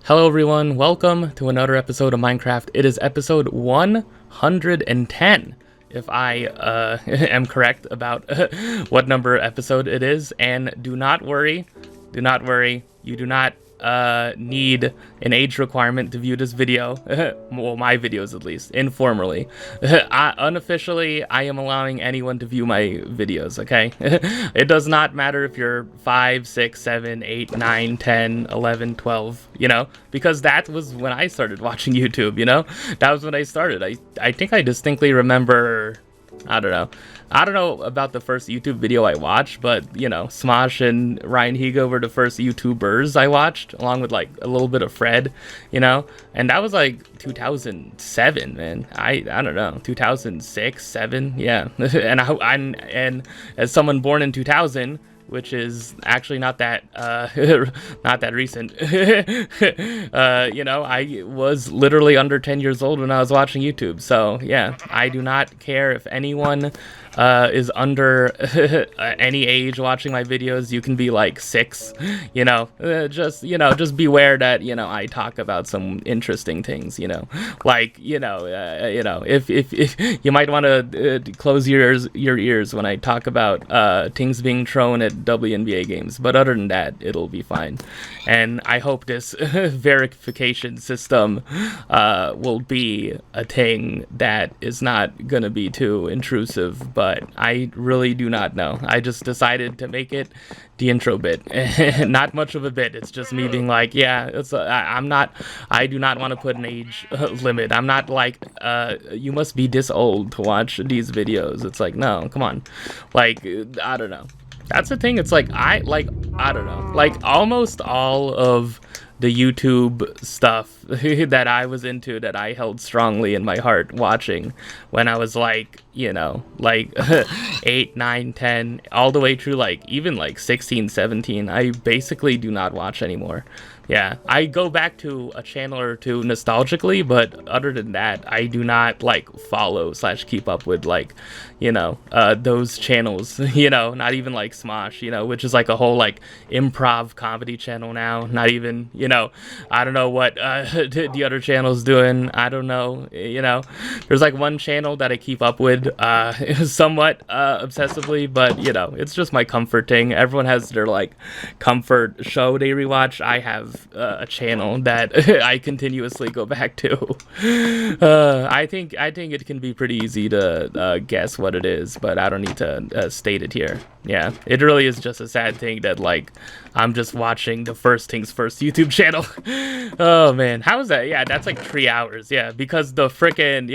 Hello everyone, welcome to another episode of Minecraft. It is episode 110, if I am correct about what number episode it is. And do not worry, you do not need an age requirement to view this video. Well, my videos at least, informally. Unofficially, I am allowing anyone to view my videos, okay? It does not matter if you're 5, 6, 7, 8, 9, 10, 11, 12, you know? Because that was when I started watching YouTube, you know? That was when I started. I think I distinctly remember... I don't know about the first YouTube video I watched, but, you know, Smosh and Ryan Higa were the first YouTubers I watched, along with, like, a little bit of Fred, you know? And that was, like, 2007, man. I don't know, 2006, 7, yeah. and as someone born in 2000... which is actually not that not that recent. You know, I was literally under 10 years old when I was watching YouTube. So yeah, I do not care if anyone is under any age watching my videos. You can be like 6, you know, just beware that, you know, I talk about some interesting things, you know, like, if you might want to close your ears when I talk about things being thrown at WNBA games, but other than that, it'll be fine. And I hope this verification system will be a thing that is not gonna be too intrusive, but I really do not know. I just decided to make it the intro bit. Not much of a bit. It's just me being like, yeah, I do not want to put an age limit. I'm not like, you must be this old to watch these videos. It's like, no, come on. Like, I don't know. That's the thing. It's like, I don't know. Like, almost all of the YouTube stuff that I was into, that I held strongly in my heart watching when I was like, you know, like 8, 9, 10, all the way through like even like 16, 17, I basically do not watch anymore. Yeah, I go back to a channel or two nostalgically, but other than that, I do not like follow / keep up with, like, you know, those channels, you know, not even like Smosh, you know, which is like a whole like improv comedy channel now. Not even, you know, I don't know what the other channel's doing. I don't know, you know, there's like one channel that I keep up with somewhat obsessively, but, you know, it's just my comfort thing. Everyone has their like comfort show they rewatch. I have a channel that I continuously go back to. I think it can be pretty easy to guess what it is, but I don't need to state it here. Yeah, it really is just a sad thing that, like, I'm just watching the First Things First YouTube channel. Oh man, how is that? Yeah, that's like 3 hours. Yeah, because the frickin'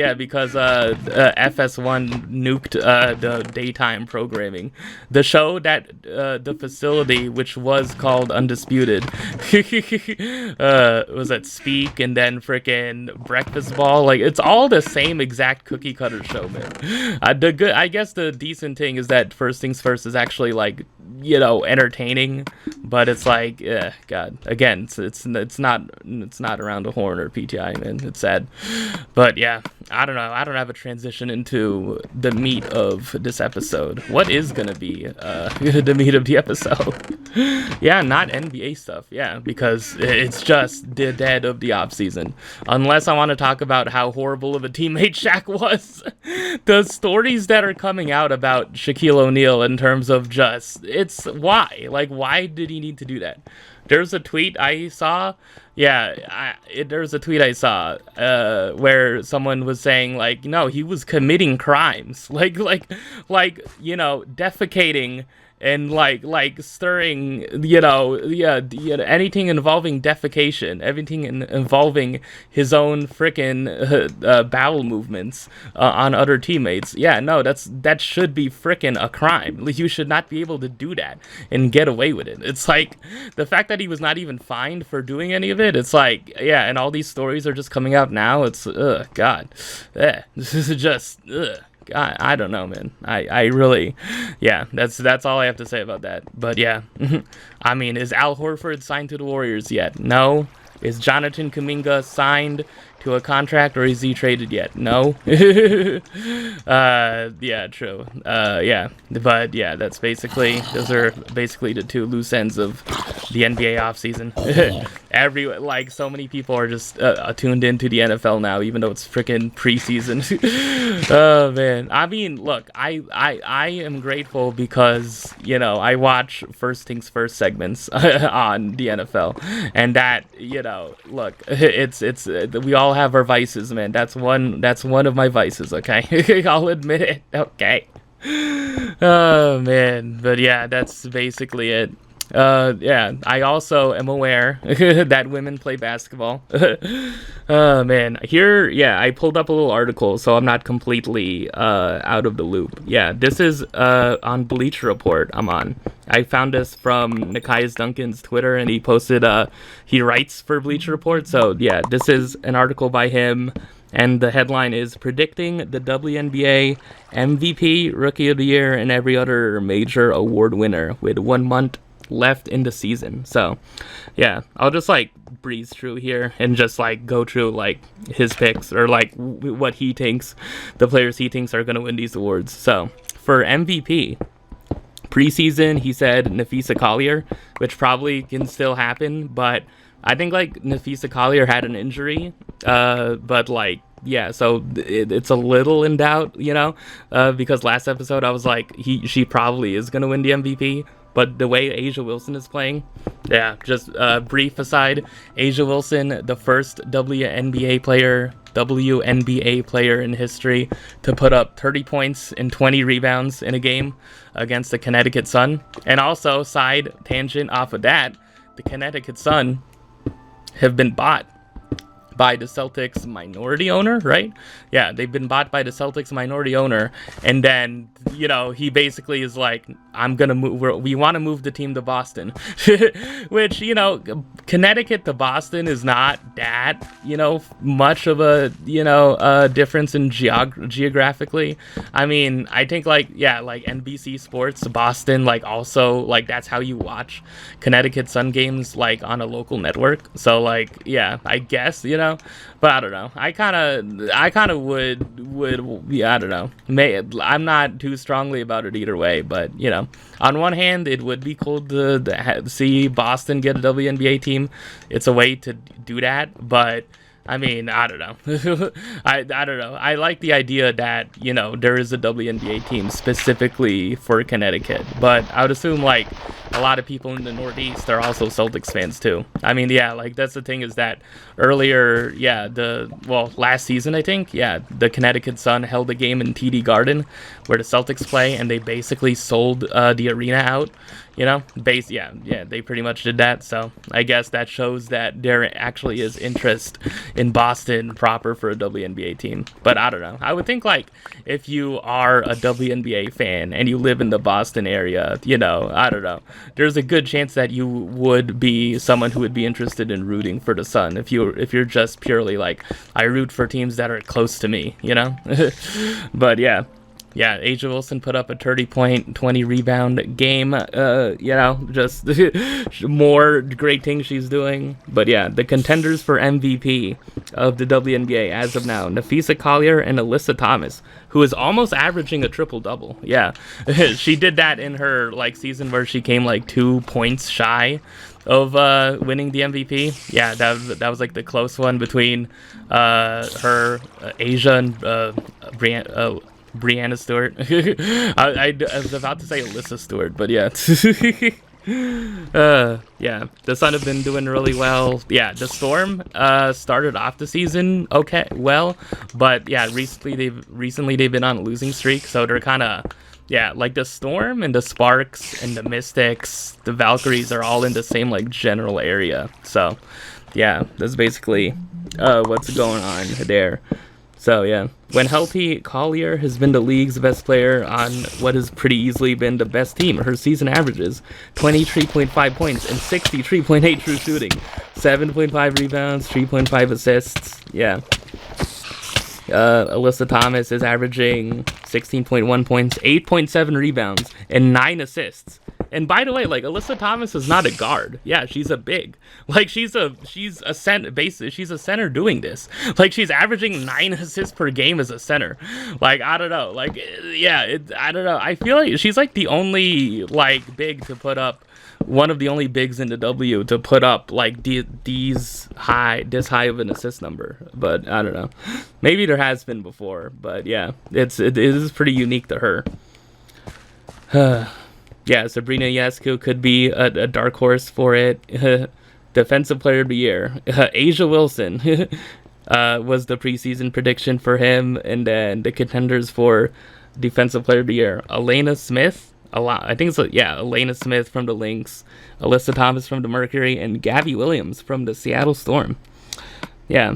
FS1 nuked the daytime programming. The show that the facility, which was called Undisputed, was that Speak and then frickin' Breakfast Ball. Like, it's all the same exact cookie cutter show, man. I guess the decent thing is that First Things First is actually, like, you know, entertaining, but it's like, yeah, God, again, it's not around the horn or PTI, man. It's sad, but yeah, I don't know. I don't have a transition into the meat of this episode. What is gonna be the meat of the episode? Yeah, not NBA stuff. Yeah, because it's just the dead of the off season. Unless I want to talk about how horrible of a teammate Shaq was. The stories that are coming out about Shaquille O'Neal in terms of just, it's why? Like, why did he need to do that? There's a tweet I saw. Yeah, there's a tweet I saw where someone was saying, like, no, he was committing crimes. Like, you know, defecating and like stirring, you know, anything involving defecation, everything involving his own frickin' bowel movements on other teammates. Yeah, no, that should be frickin' a crime. You should not be able to do that and get away with it. It's like the fact that he was not even fined for doing any of it. It's like, yeah, and all these stories are just coming out now. It's God, this is just I don't know, man. I really, yeah, that's all I have to say about that. But yeah, I mean, is Al Horford signed to the Warriors yet? No. Is Jonathan Kuminga signed to a contract, or is he traded yet? No. Yeah, true. Yeah, but yeah, those are basically the two loose ends of the NBA offseason. So many people are just tuned into the NFL now, even though it's freaking preseason. Oh man, I mean, look, I am grateful because I watch First Things First segments on the NFL, and that look, it's we all have our vices, man. That's one of my vices. Okay, I'll admit it. Okay. Oh man, but yeah, that's basically it. Yeah, I also am aware that women play basketball. Oh man, here, yeah, I pulled up a little article, so I'm not completely out of the loop. Yeah, this is on Bleacher Report. I found this from Nikias Duncan's Twitter, and he posted. He writes for Bleacher Report, so yeah, this is an article by him. And the headline is Predicting the WNBA MVP, Rookie of the Year, and every other major award winner with 1 month left in the season. So yeah, I'll just breeze through here and just go through his picks, or what he thinks, the players he thinks are going to win these awards. So for MVP, preseason, he said Nafisa Collier, which probably can still happen, but I think Nafisa Collier had an injury, but yeah, so it's a little in doubt, because last episode I was she probably is gonna win the MVP, but the way A'ja Wilson is playing, yeah. Just brief aside, A'ja Wilson, the first WNBA player in history to put up 30 points and 20 rebounds in a game against the Connecticut Sun, and also side tangent off of that, the Connecticut Sun have been bought by the Celtics minority owner, right? Yeah, they've been bought by the Celtics minority owner, and then he basically is I'm gonna move. We want to move the team to Boston, which Connecticut to Boston is not that much of a difference in geographically. I mean, I think NBC Sports Boston, also that's how you watch Connecticut Sun games on a local network. So yeah, I guess but I don't know. I kind of would yeah, I don't know. I'm not too strongly about it either way, but on one hand, it would be cool to see Boston get a WNBA team. It's a way to do that, but I mean, I don't know. I don't know. I like the idea that, there is a WNBA team specifically for Connecticut, but I would assume a lot of people in the Northeast are also Celtics fans too. I mean, yeah, that's the thing, is that earlier, yeah, last season, I think, yeah, the Connecticut Sun held a game in TD Garden where the Celtics play, and they basically sold the arena out. Yeah, they pretty much did that. So I guess that shows that there actually is interest in Boston proper for a WNBA team. But I don't know. I would think if you are a WNBA fan and you live in the Boston area, I don't know, there's a good chance that you would be someone who would be interested in rooting for the Sun if you're just purely I root for teams that are close to me, But yeah. Yeah, A'ja Wilson put up a 30-point, 20-rebound game. Just more great things she's doing. But yeah, the contenders for MVP of the WNBA as of now, Nafisa Collier and Alyssa Thomas, who is almost averaging a triple-double. Yeah, she did that in her season where she came 2 points shy of winning the MVP. Yeah, that was the close one between her, A'ja, and Brianna Stewart. I was about to say Alyssa Stewart, but yeah. Yeah, the Sun have been doing really well. Yeah, the Storm started off the season okay, well, but yeah, recently they've been on a losing streak, so they're kind of, yeah, the Storm and the Sparks and the Mystics, the Valkyries are all in the same general area. So yeah, that's basically what's going on there. So yeah, when healthy, Collier has been the league's best player on what has pretty easily been the best team. Her season averages 23.5 points and 63.8 true shooting, 7.5 rebounds, 3.5 assists. Yeah. Alyssa Thomas is averaging 16.1 points, 8.7 rebounds, and 9 assists. And by the way, like, Alyssa Thomas is not a guard. Yeah, she's a big. Like, she's a center doing this. Like, she's averaging 9 assists per game as a center. Like, I don't know. Like, yeah, I don't know. I feel like she's like the only like big to put up, one of the only bigs in the W to put up like this high of an assist number. But I don't know. Maybe there has been before, but yeah, it is pretty unique to her. Yeah, Sabrina Ionescu could be a dark horse for it. Defensive Player of the Year. Asia Wilson was the preseason prediction for him, and then the contenders for Defensive Player of the Year. Elena Smith. Elena Smith from the Lynx, Alyssa Thomas from the Mercury, and Gabby Williams from the Seattle Storm. Yeah.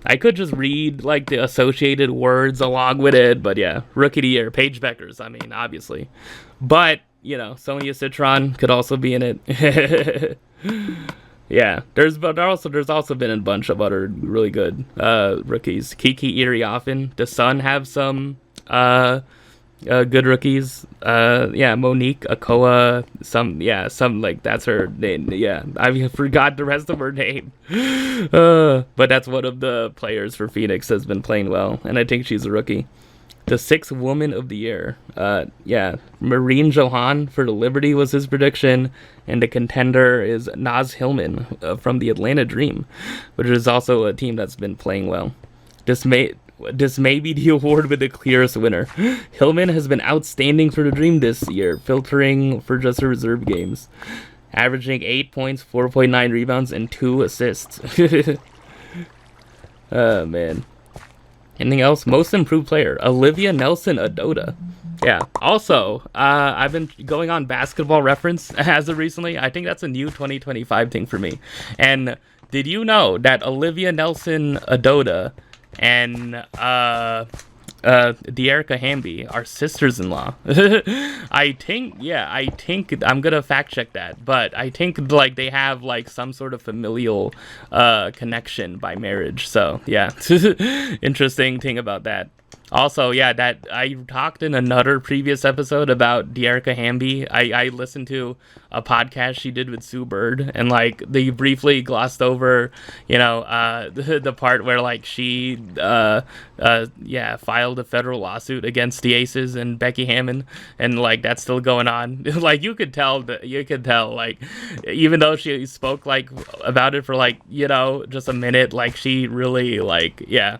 I could just read like the associated words along with it, but yeah, Rookie of the Year, Paige Beckers, I mean, obviously. But, you know, Sonia Citron could also be in it. Yeah, there's also been a bunch of other really good rookies. Kiki Iriafen, the Sun have some good rookies. Monique Akoa, some like that's her name. Yeah, I forgot the rest of her name. But that's one of the players for Phoenix has been playing well, and I think she's a rookie. The 6th Woman of the Year. Marine Johan for the Liberty was his prediction, and the contender is Naz Hillman from the Atlanta Dream, which is also a team that's been playing well. This may be the award with the clearest winner. Hillman has been outstanding for the Dream this year, filtering for just her reserve games, averaging 8 points, 4.9 rebounds, and 2 assists. Oh, man. Anything else? Most improved player, Olivia Nelson-Ododa. Yeah. Also, I've been going on Basketball Reference as of recently. I think that's a new 2025 thing for me. And did you know that Olivia Nelson-Ododa and De'Erica Hamby are sisters-in-law? I think I'm gonna fact check that, but I think like they have like some sort of familial connection by marriage. So yeah, interesting thing about that. Also, yeah, that I talked in another previous episode about De'Erica Hamby. I listened to a podcast she did with Sue Bird, and like they briefly glossed over, you know, the part where like she filed a federal lawsuit against the Aces and Becky Hammon, and like that's still going on. Like you could tell like even though she spoke like about it for like, you know, just a minute, like she really like, yeah.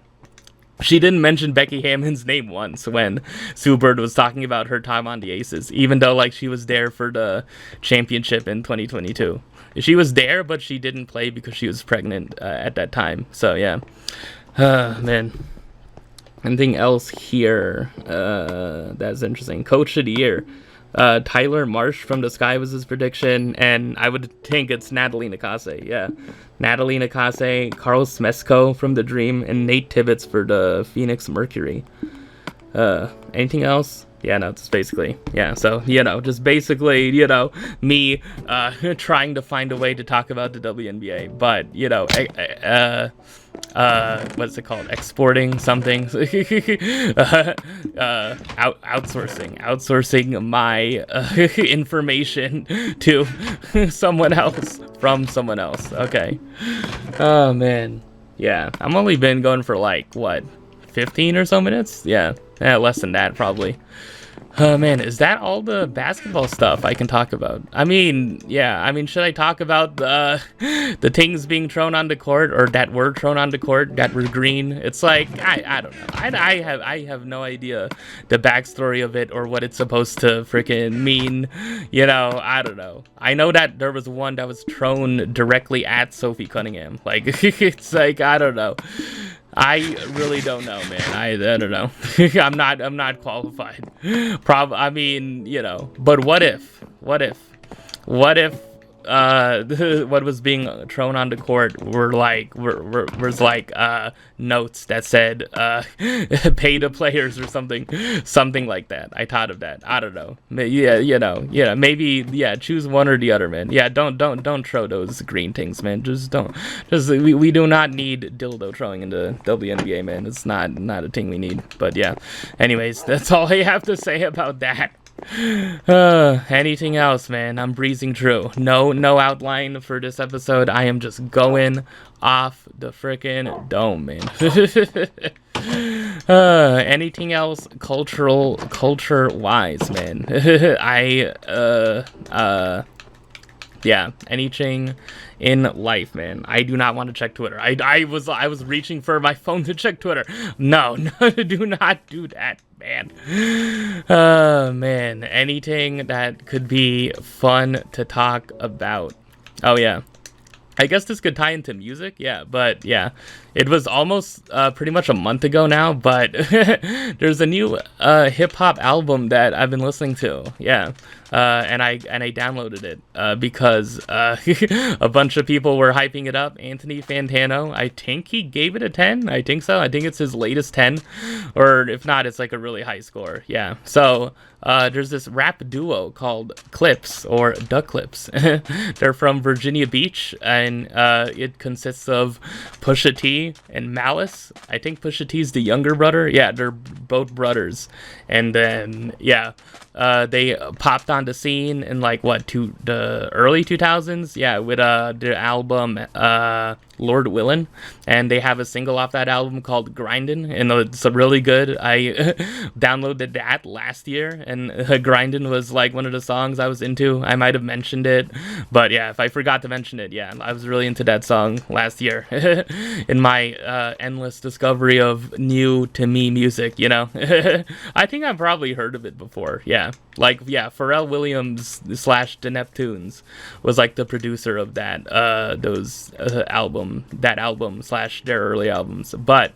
She didn't mention Becky Hammon's name once when Sue Bird was talking about her time on the Aces, even though like she was there for the championship in 2022. She was there, but she didn't play because she was pregnant at that time. So yeah, man. Anything else here that's interesting? Coach of the Year. Tyler Marsh from the Sky was his prediction, and I would think it's Natalie Nakase. Yeah, Natalie Nakase, Carlos Smesko from the Dream, and Nate Tibbetts for the Phoenix Mercury. Anything else? Yeah, no, it's basically, yeah, so, you know, just basically, you know, me trying to find a way to talk about the WNBA, but, you know, what's it called? Exporting something. Outsourcing my information to someone else from someone else. Okay. Oh, man. Yeah, I'm only been going for like, what, 15 or so minutes? Yeah, less than that, probably. Oh man, is that all the basketball stuff I can talk about? I mean, yeah, I mean, should I talk about the things being thrown on the court, or that were thrown on the court that were green? It's like, I don't know. I have no idea the backstory of it or what it's supposed to freaking mean. You know, I don't know. I know that there was one that was thrown directly at Sophie Cunningham. Like, it's like, I don't know. I really don't know, man. I don't know. I'm not qualified. I mean, you know, but what if what was being thrown on the court was like notes that said pay the players or something like that. I thought of that. I don't know. Yeah, you know, yeah, maybe, yeah, choose one or the other, man. Yeah, don't throw those green things, man. We do not need dildo throwing in the WNBA, man. It's not a thing we need. But yeah, anyways, that's all I have to say about that. Anything else, man? I'm breezing through. No outline for this episode. I am just going off the frickin' dome, man. Anything else culture-wise, man? Yeah, anything in life, man. I do not want to check Twitter. I was reaching for my phone to check Twitter. No, do not do that, man. Man, anything that could be fun to talk about. Oh yeah. I guess this could tie into music, yeah, but yeah, it was almost pretty much a month ago now, but there's a new hip-hop album that I've been listening to, yeah, and I downloaded it because a bunch of people were hyping it up. Anthony Fantano, I think he gave it a 10, I think so, I think it's his latest 10, or if not, it's like a really high score, yeah, so there's this rap duo called Clips, or The Clips. They're from Virginia Beach, and it consists of Pusha T and Malice. I think Pusha T's the younger brother. Yeah, they're both brothers. And then, yeah, they popped on the scene in like, the early 2000s? Yeah, with their album Lord Willin', and they have a single off that album called Grindin', and it's really good. I downloaded that last year, and Grindin' was like one of the songs I was into. I might have mentioned it, but yeah, if I forgot to mention it, yeah, I was really into that song last year in my endless discovery of new to me music, you know. I think I've probably heard of it before, yeah. Like, yeah, Pharrell Williams / The Neptunes was like the producer of that album / their early albums. But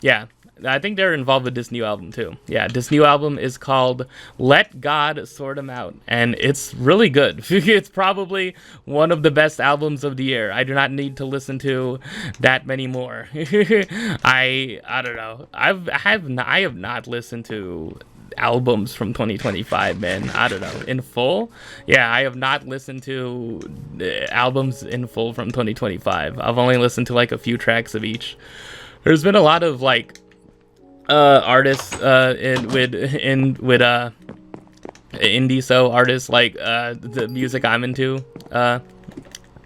yeah, I think they're involved with this new album too. Yeah, this new album is called Let God Sort 'Em Out, and it's really good. It's probably one of the best albums of the year. I do not need to listen to that many more. I don't know. I have not listened to albums from 2025, man. I don't know, in full. Yeah, I have not listened to albums in full from 2025. I've only listened to like a few tracks of each. There's been a lot of like artists with indie artists, like the music I'm into,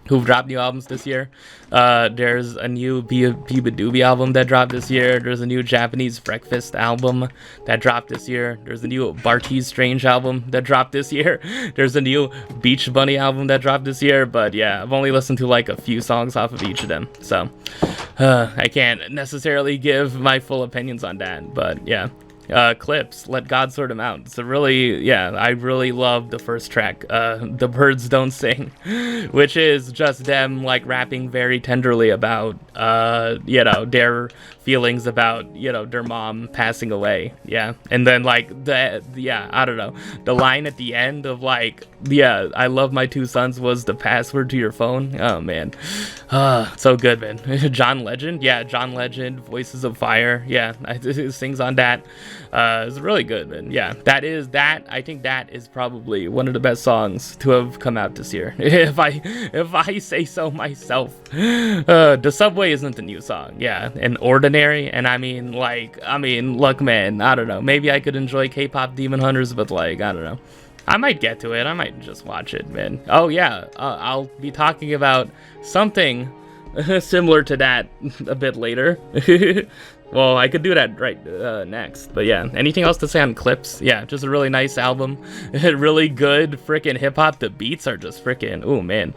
who've dropped new albums this year. There's a new Biba Doobie album that dropped this year. There's a new Japanese Breakfast album that dropped this year. There's a new Bartees Strange album that dropped this year. There's a new Beach Bunny album that dropped this year. But yeah, I've only listened to like a few songs off of each of them, so I can't necessarily give my full opinions on that. But yeah. Clips, Let God Sort 'Em Out. It's a really, yeah, I really love the first track, The Birds Don't Sing, which is just them like rapping very tenderly about, you know, their feelings about, you know, their mom passing away. Yeah. And then like yeah, I don't know, the line at the end of like, yeah, I love my two sons was the password to your phone. Oh man. So good, man. John Legend. Yeah, John Legend, Voices of Fire. Yeah, sings on that. It's really good, man. Yeah, I think that is probably one of the best songs to have come out this year. If I say so myself. The Subway isn't the new song. Yeah, and Ordinary, and I mean, look, man, I don't know. Maybe I could enjoy K-pop Demon Hunters, but like, I don't know. I might get to it. I might just watch it, man. Oh yeah, I'll be talking about something similar to that a bit later. Well, I could do that right next. But yeah, anything else to say on Clips? Yeah, just a really nice album. Really good freaking hip-hop. The beats are just freaking, oh man.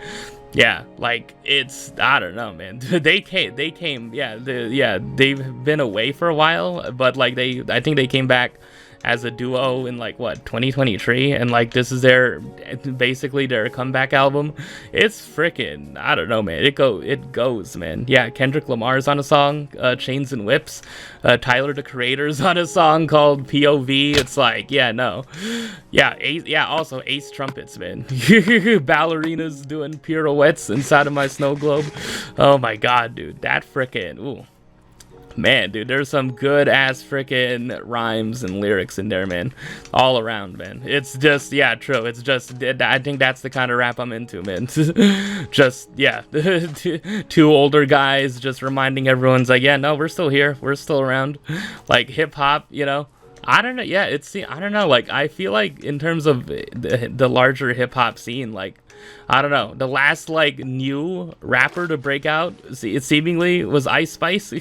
Yeah, like, it's, I don't know, man. They came, yeah, they've been away for a while, but like I think they came back as a duo in like 2023, and like this is basically their comeback album. It's freaking, I don't know, man. It goes, man. Yeah, Kendrick Lamar's on a song, Chains and Whips. Tyler the Creator's on a song called POV. It's like, yeah, no, yeah, also Ace Trumpets, man. Ballerinas doing pirouettes inside of my snow globe. Oh my god, dude, that freaking, ooh. Man, dude, there's some good ass freaking rhymes and lyrics in there, man. All around, man. It's just, yeah, true. It's just, I think that's the kind of rap I'm into, man. Just, yeah, two older guys just reminding everyone's like, yeah, no, we're still here. We're still around. Like hip hop, you know. I don't know. Yeah, I don't know. Like, I feel like in terms of the larger hip hop scene, like, I don't know. The last like new rapper to break out, it seemingly was Ice Spice.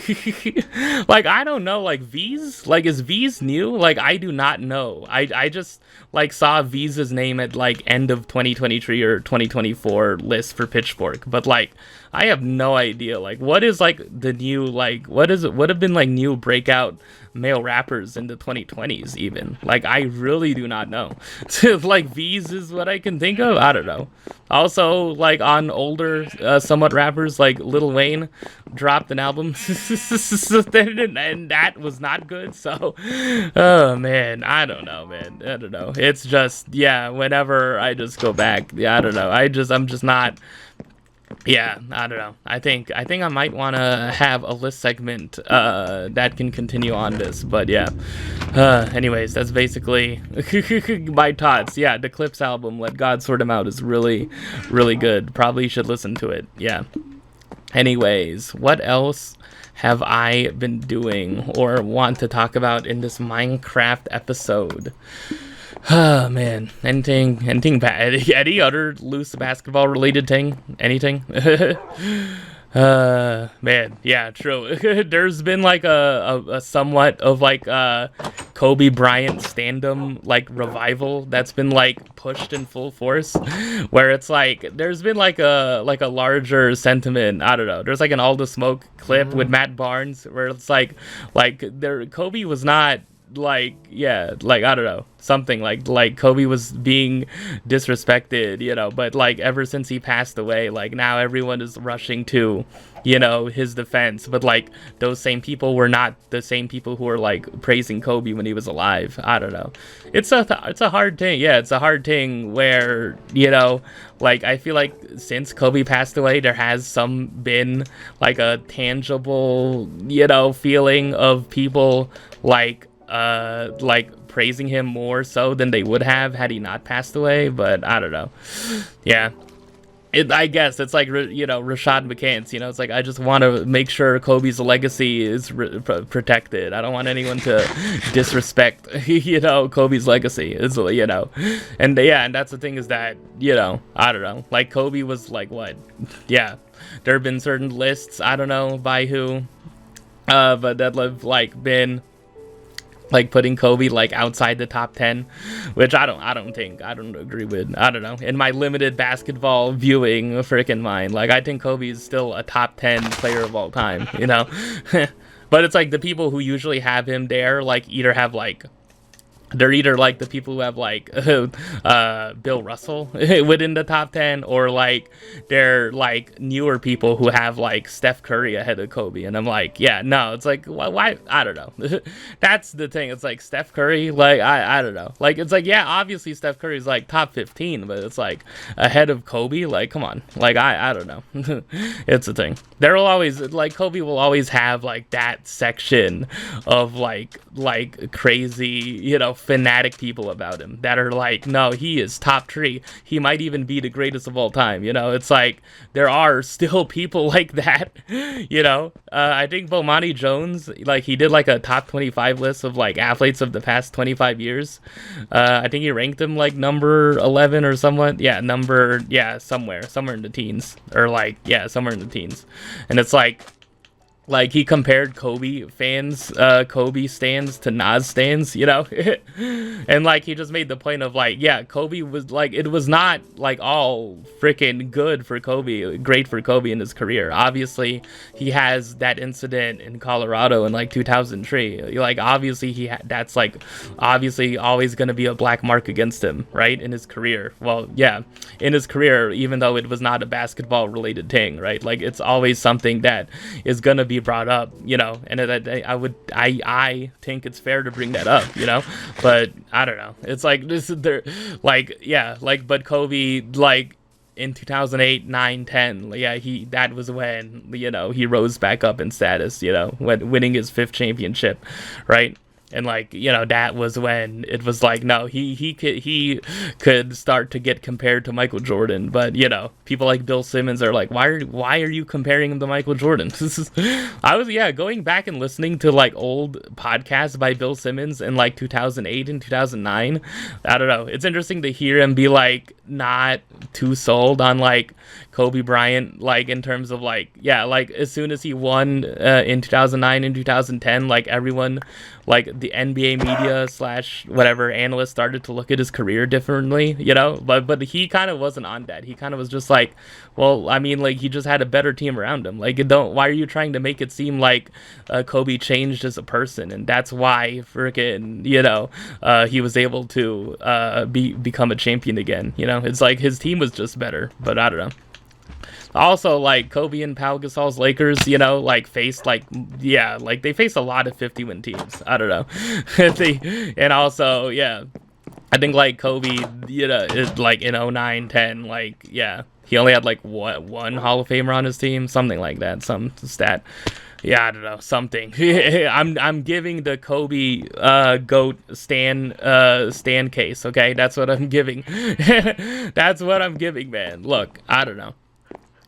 Like, I don't know. Like, V's, like, is V's new? Like, I do not know. I just like saw V's name at like end of 2023 or 2024 list for Pitchfork, but like, I have no idea. Like, what is like the new, like, what is it? What have been like new breakout male rappers in the 2020s even? Like, I really do not know. Like, V's is what I can think of. I don't know. Also, like, on older somewhat rappers, like Lil Wayne dropped an album and that was not good. So, oh man, I don't know, man. I don't know. It's just, yeah, whenever I just go back, yeah, I don't know. I'm just not. Yeah, I don't know. I think I might want to have a list segment that can continue on this, but yeah. Anyways, that's basically my thoughts. Yeah, the Clips album, Let God Sort 'Em Out, is really, really good. Probably should listen to it. Yeah. Anyways, what else have I been doing or want to talk about in this Minecraft episode? Oh man, anything bad? Any other loose basketball related thing? Anything? Man, yeah, true. There's been like a somewhat of like Kobe Bryant stand-up like revival that's been like pushed in full force, where it's like there's been like a larger sentiment. I don't know. There's like an All the Smoke clip with Matt Barnes where it's like Kobe was not like, yeah, like, I don't know, something like Kobe was being disrespected, you know, but like ever since he passed away, like now everyone is rushing to, you know, his defense, but like those same people were not the same people who were like praising Kobe when he was alive. I don't know. It's a hard thing. Yeah, it's a hard thing where, you know, like I feel like since Kobe passed away, there has been like a tangible, you know, feeling of people like praising him more so than they would have had he not passed away. But I don't know. Yeah, I guess it's like, you know, Rashad McCants, you know, it's like I just want to make sure Kobe's legacy is protected. I don't want anyone to disrespect, you know, Kobe's legacy, is, you know. And yeah, and that's the thing, is that, you know, I don't know, like Kobe was like, what, yeah, there have been certain lists, I don't know by who, but that have like been like putting Kobe like outside the top 10, which I don't agree with. I don't know. In my limited basketball viewing freaking mind, like I think Kobe is still a top 10 player of all time, you know. But it's like the people who usually have him there, like they're either like the people who have like Bill Russell within the top 10, or like they're like newer people who have like Steph Curry ahead of Kobe. And I'm like, yeah, no, it's like, why? I don't know. That's the thing. It's like Steph Curry, like I don't know. Like it's like, yeah, obviously Steph Curry's like top 15, but it's like ahead of Kobe. Like, come on. Like I don't know. It's a thing. There will always, like, Kobe will always have like that section of like crazy, you know, fanatic people about him that are like, no, he is top 3. He might even be the greatest of all time. You know, it's like there are still people like that. You know, I think Bomani Jones, like he did like a top 25 list of like athletes of the past 25 years. I think he ranked him like number 11 or somewhat. Yeah, somewhere in the teens, or like, yeah, somewhere in the teens. And it's like he compared Kobe stands to Nas stands, you know? And like he just made the point of like, yeah, Kobe was like, it was not like all freaking great for Kobe in his career. Obviously, he has that incident in Colorado in like 2003. Like obviously that's like obviously always going to be a black mark against him, right? In his career. Well, yeah, in his career, even though it was not a basketball related thing, right? Like it's always something that is going to be brought up, you know, and I think it's fair to bring that up, you know, but I don't know. It's like this is there, like, yeah, like, but Kobe, like in 2008, 9, 10, yeah, that was when, you know, he rose back up in status, you know, when winning his 5th championship, right? And like, that was when it was like, no, he could start to get compared to Michael Jordan. But people like Bill Simmons are like, why are you comparing him to Michael Jordan? I was going back and listening to like old podcasts by Bill Simmons in like 2008 and 2009. I don't know. It's interesting to hear him be like not too sold on like Kobe Bryant, like in terms of like, like as soon as he won in 2009 and 2010, like everyone, like the NBA media / whatever analysts started to look at his career differently, but he kind of wasn't on that. He kind of was just like, well, I mean, like he just had a better team around him. Like, why are you trying to make it seem like Kobe changed as a person? And that's why freaking, he was able to become a champion again. It's like his team was just better, but I don't know. Also, like Kobe and Pau Gasol's Lakers, like faced like they faced a lot of 50-win teams. I don't know. And also, I think like Kobe, is like in 09, 10, like he only had like one Hall of Famer on his team, something like that, some stat. I don't know, something. I'm giving the Kobe GOAT Stan case, okay? That's what I'm giving. That's what I'm giving, man. Look, I don't know.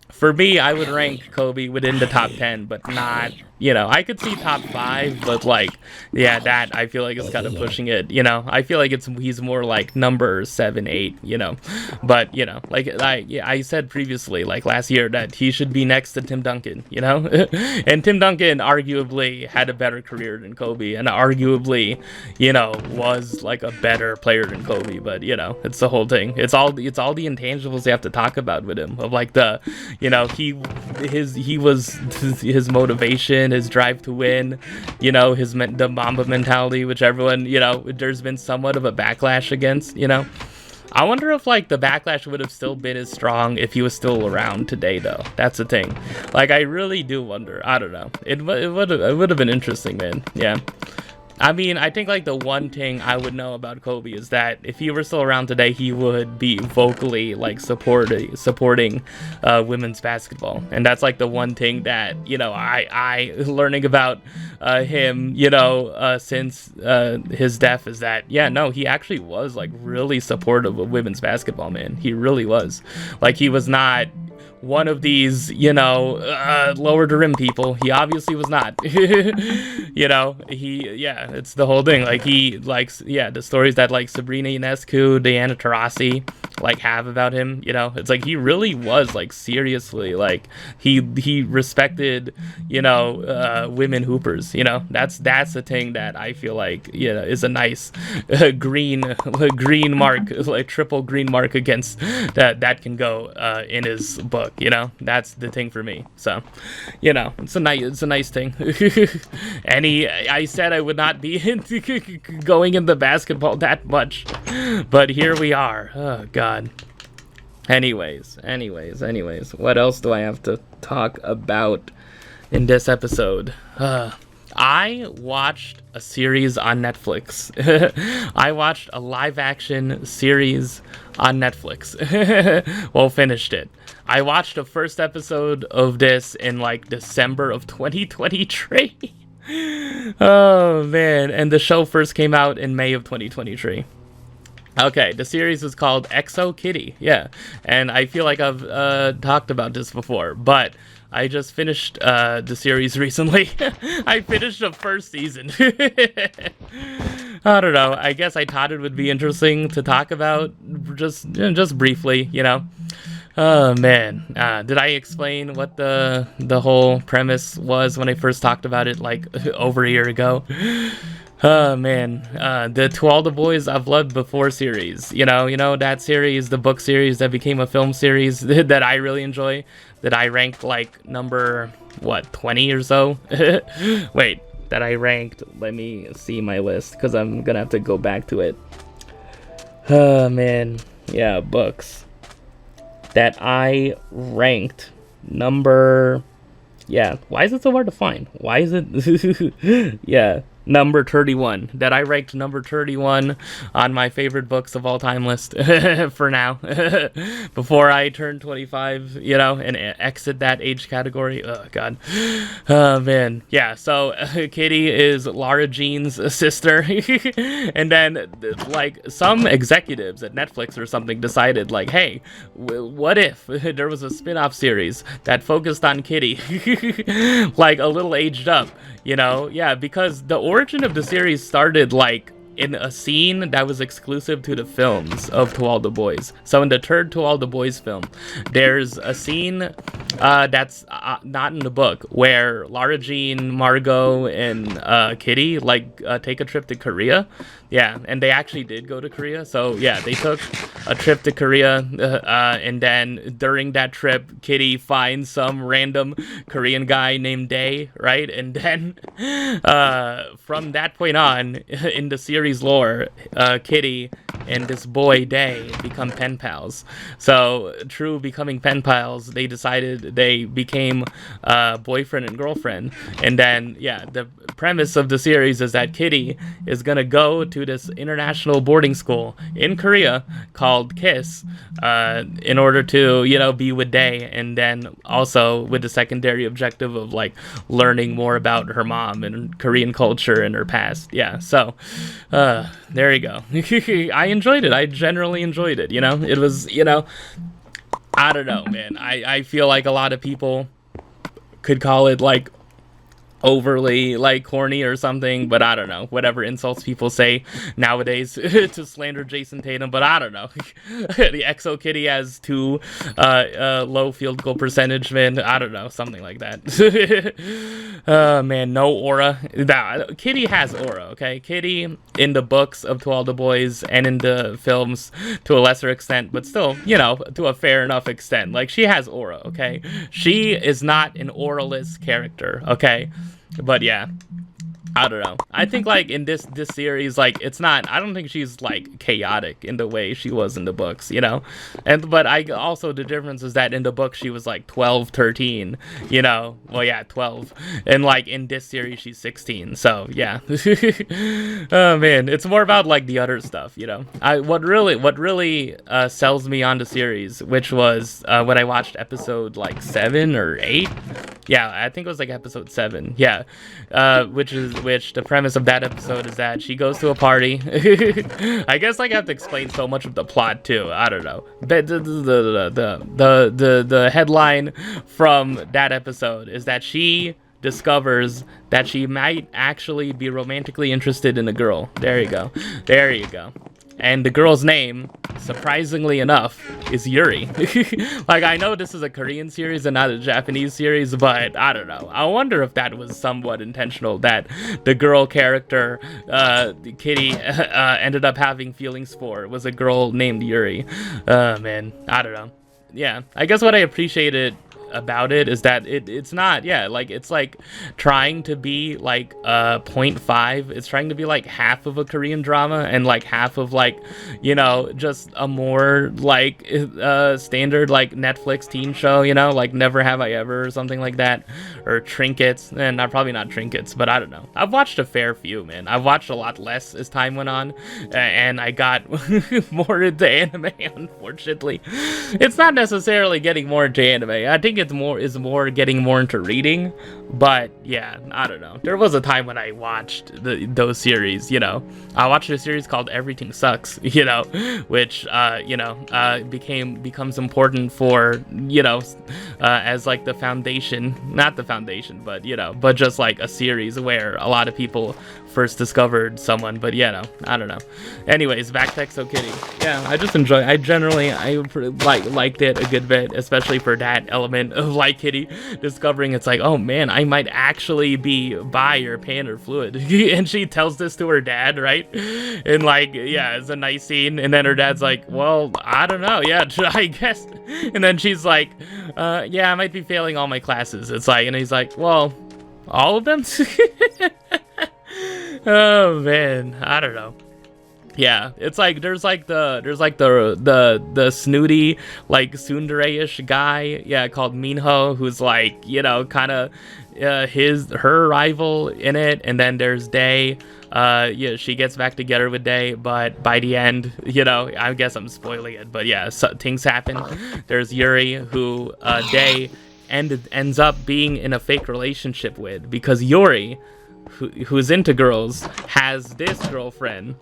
For me, I would rank Kobe within the top 10, but not, I could see top 5, but like, that I feel like is kind of pushing it, I feel like he's more like number 7, 8, but, like I said previously, like last year, that he should be next to Tim Duncan, and Tim Duncan arguably had a better career than Kobe, and arguably, was like a better player than Kobe, but, it's the whole thing. It's all the intangibles you have to talk about with him, of like the, his motivation, his drive to win, the Mamba mentality, which everyone, there's been somewhat of a backlash against, I wonder if like the backlash would have still been as strong if he was still around today, though. That's the thing. Like, I really do wonder. I don't know. It would have been interesting, man. Yeah. I mean, I think like the one thing I would know about Kobe is that if he were still around today, he would be vocally like supporting women's basketball, and that's like the one thing that I learning about him since his death is that he actually was like really supportive of women's basketball, man. He really was. Like, he was not one of these, lower to rim people. He obviously was not. It's the whole thing. Like, he likes, the stories that like Sabrina Ionescu, Diana Taurasi like have about him, it's like he really was like seriously like he respected women hoopers. That's the thing that I feel like is a nice green mark, like triple green mark against that can go in his book. That's the thing for me. So it's a nice thing. I said I would not be going into basketball that much, but here we are. Oh god. Anyways, what else do I have to talk about in this episode? I watched a series on Netflix. I watched a live action series on Netflix. Well, finished it. I watched the first episode of this in like December of 2023. Oh man, and the show first came out in May of 2023. Okay, the series is called Exo Kitty, and I feel like I've talked about this before, but I just finished the series recently. I finished the first season. I don't know, I guess I thought it would be interesting to talk about just briefly, Oh man, did I explain what the whole premise was when I first talked about it like over a year ago? Oh man, the To All the Boys I've Loved Before series, that series, the book series that became a film series that I really enjoy, that I ranked like number 20 or so. Wait, that I ranked, let me see my list because I'm gonna have to go back to it. Oh man, books that I ranked number, why is it so hard to find? Why is it number 31. That I ranked number 31 on my favorite books of all time list for now. Before I turn 25, and exit that age category. Oh, God. Oh, man. Yeah, so Kitty is Lara Jean's sister. And then, like, some executives at Netflix or something decided, like, hey, what if there was a spin-off series that focused on Kitty? Like, a little aged up, Yeah, because the origin of the series started, like, in a scene that was exclusive to the films of To All the Boys. So in the third To All the Boys film, there's a scene that's not in the book where Lara Jean, Margot, and Kitty take a trip to Korea. Yeah, and they actually did go to Korea. So yeah, they took a trip to Korea, and then during that trip, Kitty finds some random Korean guy named Dae, right? And then from that point on, in the series lore, Kitty and this boy Dae become pen pals. So through becoming pen pals, they decided they became boyfriend and girlfriend. And then yeah, the premise of the series is that Kitty is gonna go to this international boarding school in Korea called KISS in order to be with Dae, and then also with the secondary objective of like learning more about her mom and Korean culture and her past. Yeah, so there you go. I enjoyed it. I generally enjoyed it. It was I don't know, man. I feel like a lot of people could call it like overly like corny or something, but I don't know, whatever insults people say nowadays to slander Jason Tatum, but I don't know. The Exo Kitty has too low field goal percentage, man. I don't know, something like that. Man, no aura. Nah, Kitty has aura, okay? Kitty in the books of To All the Boys and in the films to a lesser extent, but still, to a fair enough extent. Like, she has aura, okay? She is not an auraless character, okay? But yeah, I don't know. I think like in this series, like it's not. I don't think she's like chaotic in the way she was in the books, but I also the difference is that in the book she was like 12, 13, Well, yeah, 12, and like in this series she's 16. So yeah. Oh man, it's more about like the other stuff, What really sells me on the series, which was when I watched episode like 7 or 8. Yeah, I think it was like episode 7. Yeah, which the premise of that episode is that she goes to a party. I guess like I have to explain so much of the plot too. I don't know. The headline from that episode is that she discovers that she might actually be romantically interested in a girl. There you go. There you go. And the girl's name, surprisingly enough, is Yuri. Like, I know this is a Korean series and not a Japanese series, but I don't know. I wonder if that was somewhat intentional, that the girl character Kitty ended up having feelings for was a girl named Yuri. Man, I don't know. Yeah, I guess what I appreciated about it is that it's not, like it's like trying to be like 0.5. It's trying to be like half of a Korean drama and like half of like just a more like standard like Netflix teen show, like Never Have I Ever or something like that, or Trinkets. And probably not Trinkets, but I don't know. I've watched a fair few, man. I've watched a lot less as time went on, and I got more into anime. Unfortunately, it's not necessarily getting more into anime. I think it's more getting more into reading, but yeah, I don't know. There was a time when I watched those series, I watched a series called Everything Sucks, which becomes important for as like the foundation, not the foundation, but but just like a series where a lot of people first discovered someone. But I don't know. Anyways, back to Exo Kitty. Yeah, I just enjoy. I liked it a good bit, especially for that element of like Kitty discovering it's like, oh man, I might actually be bi or pan or fluid. And she tells this to her dad, right? And like, yeah, it's a nice scene. And then her dad's like, well, I don't know. Yeah, I guess. And then she's like, yeah, I might be failing all my classes. It's like, and he's like, well, all of them? Oh man, I don't know. Yeah, it's like there's like the snooty like tsundere-ish guy, yeah, called Minho, who's like, you know, kind of her rival in it, and then there's Day. Yeah, she gets back together with Day, but by the end, you know, I guess I'm spoiling it, but yeah, so, things happen. There's Yuri, who Day ends up being in a fake relationship with, because Yuri, who's into girls, has this girlfriend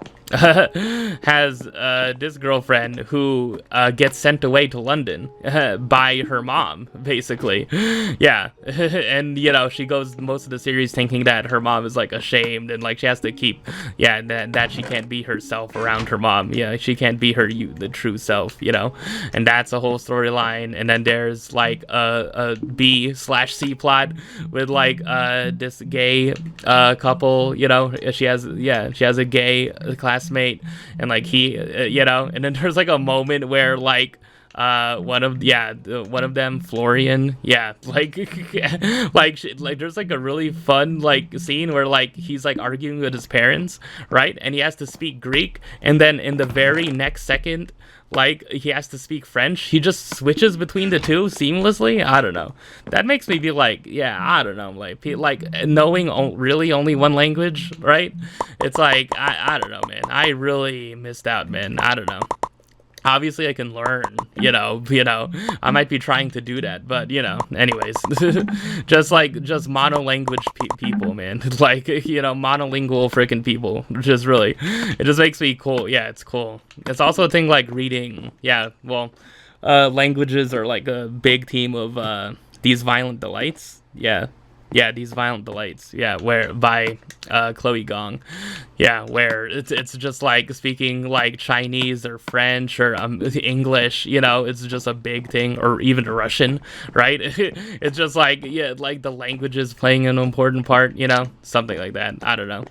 who gets sent away to London by her mom, basically. Yeah. And you know, she goes most of the series thinking that her mom is like ashamed, and like she has to keep, yeah, that she can't be herself around her mom. Yeah, she can't be the true self, you know. And that's a whole storyline. And then there's like a B/C plot with like this gay couple, you know. She has a gay classmate, and like he you know, and then there's like a moment where like one of them, Florian, yeah, like like there's like a really fun like scene where like he's like arguing with his parents, right, and he has to speak Greek, and then in the very next second, like he has to speak French. He just switches between the two seamlessly. I don't know. That makes me be like, yeah, I don't know, like knowing really only one language, right? It's like I don't know, man. I really missed out, man. I don't know. Obviously I can learn, you know, I might be trying to do that, but you know, anyways, just monolanguage people, man, like, you know, monolingual freaking people, just really, it just makes me cool. Yeah, it's cool. It's also a thing like reading. Yeah, well, languages are like a big theme of These Violent Delights. Yeah, These Violent Delights. Yeah, where by Chloe Gong. Yeah, where it's just like speaking like Chinese or French or English, you know, it's just a big thing, or even Russian, right? It's just like, yeah, like the languages playing an important part, you know, something like that. I don't know.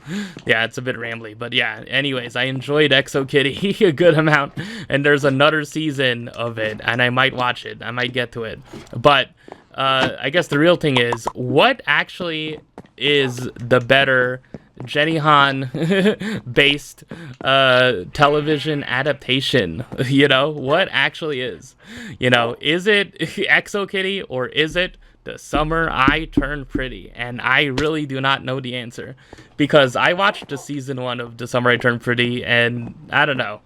Yeah, it's a bit rambly, but yeah, anyways, I enjoyed Exo Kitty a good amount, and there's another season of it, and I might watch it. I might get to it. But I guess the real thing is, what actually is the better Jenny Han based television adaptation? You know, what actually is? You know, is it Exo Kitty, or is it The Summer I Turned Pretty? And I really do not know the answer, because I watched the season 1 of The Summer I Turned Pretty, and I don't know.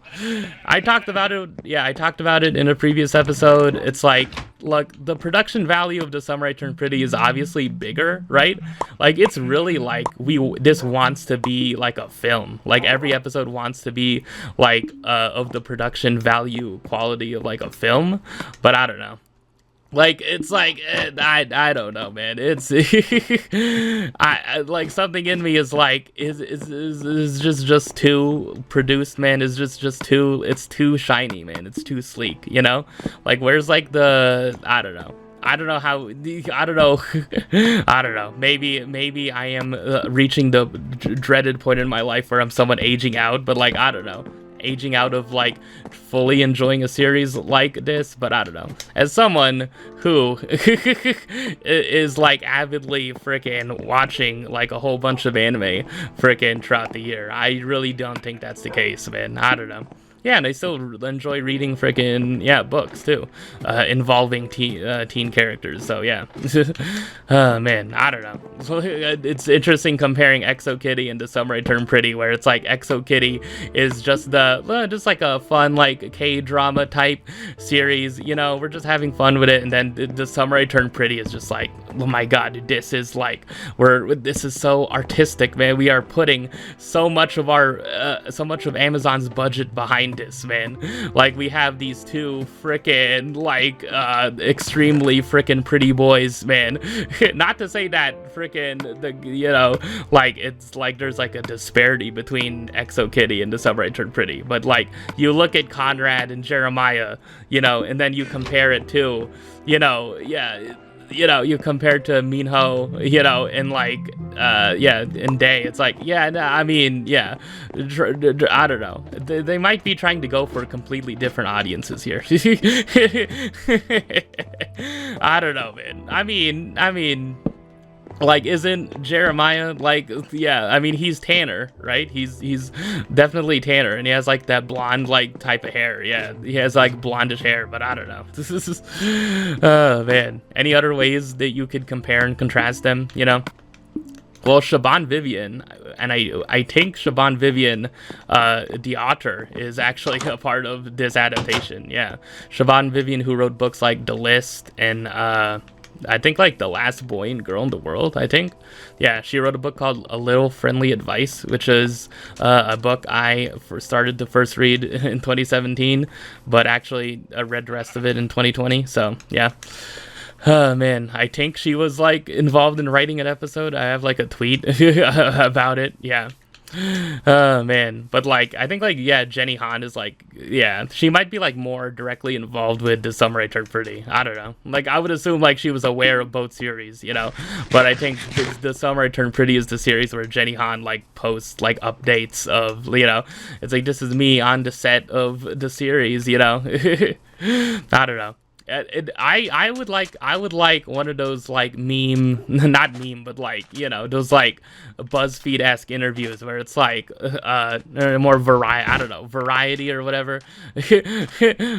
I talked about it. Yeah, I talked about it in a previous episode. It's like, look, the production value of The Summer I Turned Pretty is obviously bigger, right? Like, it's really like this wants to be like a film. Like, every episode wants to be like of the production value quality of like a film, but I don't know. Like, it's like, I don't know, man. It's I like, something in me is like, is just too produced, man. Is just too, it's too shiny, man. It's too sleek, you know? Like, where's like I don't know. I don't know how, I don't know. I don't know. Maybe I am reaching the dreaded point in my life where I'm someone aging out, but like, I don't know. Aging out of like fully enjoying a series like this, but I don't know. As someone who is like avidly freaking watching like a whole bunch of anime freaking throughout the year, I really don't think that's the case, man. I don't know. Yeah, and I still enjoy reading freaking, yeah, books too, involving teen characters. So yeah, man, I don't know. It's interesting comparing Exo Kitty and The Summer I Turned Pretty, where it's like Exo Kitty is just just like a fun like K-drama type series. You know, we're just having fun with it, and then The Summer I Turned Pretty is just like, oh my god, this is like, this is so artistic, man. We are putting so much of Amazon's budget behind this, man. Like, we have these two frickin' like extremely frickin' pretty boys, man. Not to say that frickin' you know, like, it's like there's like a disparity between Exo Kitty and The Summer I Turned Pretty, but like, you look at Conrad and Jeremiah, you know, and then you compare it to, you know, yeah, you know, you compare to Minho, you know, and like, yeah, in Day, it's like, yeah, no, I mean, yeah, I don't know. They might be trying to go for completely different audiences here. I don't know, man. I mean, Like, isn't Jeremiah, like, yeah, I mean, he's Tanner, right? He's definitely Tanner, and he has, like, that blonde, like, type of hair. Yeah, he has, like, blondish hair, but I don't know. This is, oh, man. Any other ways that you could compare and contrast them, you know? Well, Siobhan Vivian, and I think Siobhan Vivian, the author, is actually a part of this adaptation, yeah. Siobhan Vivian, who wrote books like The List and, I think, like, The Last Boy and Girl in the World, I think. Yeah, she wrote a book called A Little Friendly Advice, which is a book I started to first read in 2017, but actually I read the rest of it in 2020, so, yeah. Oh, man, I think she was, like, involved in writing an episode. I have, like, a tweet about it, yeah. Oh, man, but, like, I think, like, yeah, Jenny Han is, like, yeah, she might be, like, more directly involved with The Summer I Turned Pretty. I don't know. Like, I would assume, like, she was aware of both series, you know, but I think The Summer I Turned Pretty is the series where Jenny Han, like, posts, like, updates of, you know, it's like, this is me on the set of the series, you know. I don't know. I would like one of those, like, meme, not meme, but, like, you know, those, like, BuzzFeed-esque interviews where it's like more variety or whatever.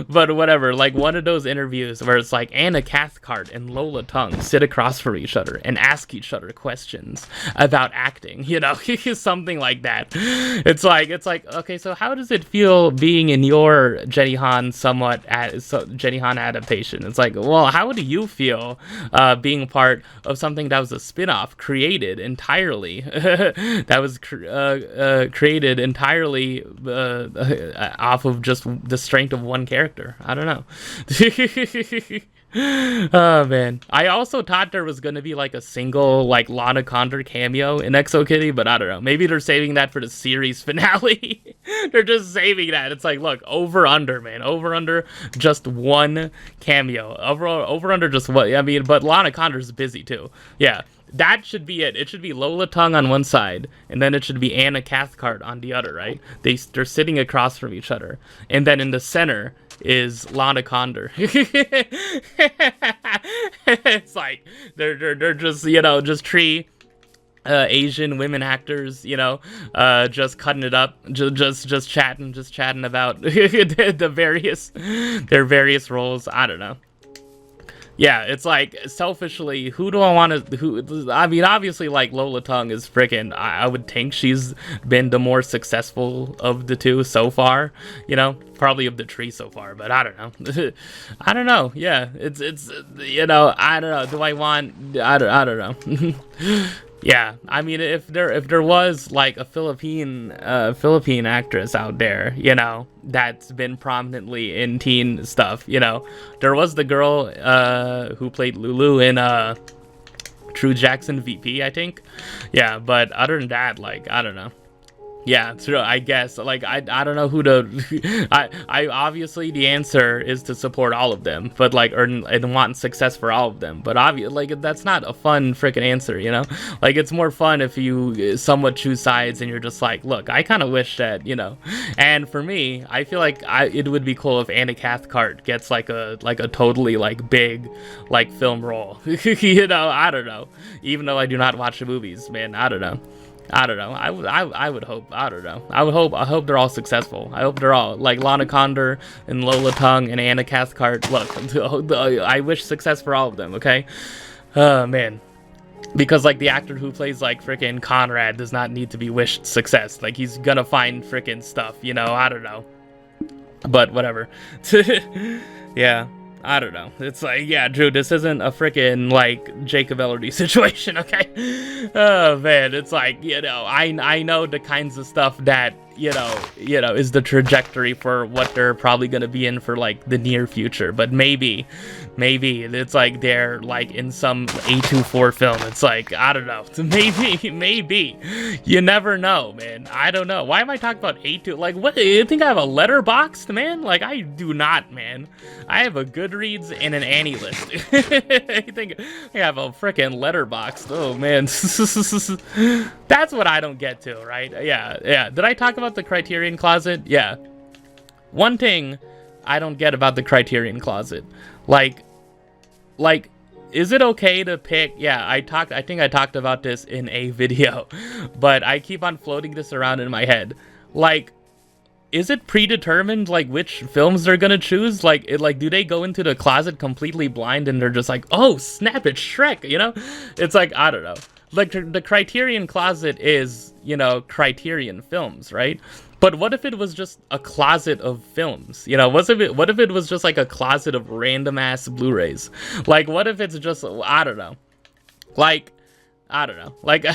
But whatever, like, one of those interviews where it's like Anna Cathcart and Lola Tung sit across from each other and ask each other questions about acting, you know. Something like that. It's like, okay, so how does it feel being in your Jenny Han Jenny Han adaptation? It's like, well, how do you feel being part of something that was a spin-off created entirely that was created entirely off of just the strength of one character? I don't know. Oh, man. I also thought there was going to be, like, a single, like, Lana Condor cameo in Exo Kitty, but I don't know. Maybe they're saving that for the series finale. They're just saving that. It's like, look, over-under, man. Over-under, just one cameo. Over-under, just one. I mean, but Lana Condor's busy, too. Yeah. That should be it. It should be Lola Tung on one side, and then it should be Anna Cathcart on the other, right? They're sitting across from each other. And then in the center is Lana Condor. It's like they're just, you know, just three Asian women actors, you know, just cutting it up, just chatting about their various roles. I don't know. Yeah, it's like, selfishly, who do I want to, I mean, obviously, like, Lola Tung is freaking, I would think she's been the more successful of the two so far, you know, probably of the three so far, but I don't know. I don't know, yeah, it's, you know, I don't know, do I want, I don't know. Yeah, I mean, if there was, like, a Philippine actress out there, you know, that's been prominently in teen stuff, you know, there was the girl who played Lulu in True Jackson VP, I think. Yeah, but other than that, like, I don't know. Yeah, true, I guess. Like, I don't know who to... I obviously, the answer is to support all of them, but, like, and want success for all of them. But, like, that's not a fun freaking answer, you know? Like, it's more fun if you somewhat choose sides and you're just like, look, I kind of wish that, you know... And for me, I feel like it would be cool if Anna Cathcart gets, like a totally, like, big, like, film role. You know, I don't know. Even though I do not watch the movies, man, I don't know. I would hope. I don't know. I hope they're all successful. I hope they're all, like, Lana Condor and Lola Tung and Anna Cathcart. Look, I wish success for all of them, okay? Man. Because, like, the actor who plays, like, frickin' Conrad does not need to be wished success. Like, he's gonna find frickin' stuff, you know? I don't know. But, whatever. Yeah. I don't know. It's like, yeah, Drew, this isn't a freaking, like, Jacob Elordi situation, okay? Oh, man, it's like, you know, I know the kinds of stuff that, you know, is the trajectory for what they're probably going to be in for, like, the near future. But maybe it's like they're, like, in some A24 film. It's like, I don't know. Maybe. You never know, man. I don't know. Why am I talking about A2? Like, what? You think I have a Letterboxd, man? Like, I do not, man. I have a Goodreads and an Annie list. I think I have a freaking Letterboxd. Oh, man. That's what I don't get to, right? Yeah. Did I talk about the Criterion Closet? Yeah. One thing I don't get about the Criterion Closet, like, is it okay to pick? Yeah, I think I talked about this in a video, but I keep on floating this around in my head. Like, is it predetermined, like, which films they're gonna choose? Like, do they go into the closet completely blind and they're just like, oh, snap, it's Shrek, you know? It's like, I don't know. Like, the Criterion closet is, you know, Criterion films, right? But what if it was just a closet of films? You know, what if it was just like a closet of random ass Blu-rays? Like, what if it's just, I don't know. Like, I don't know. Like,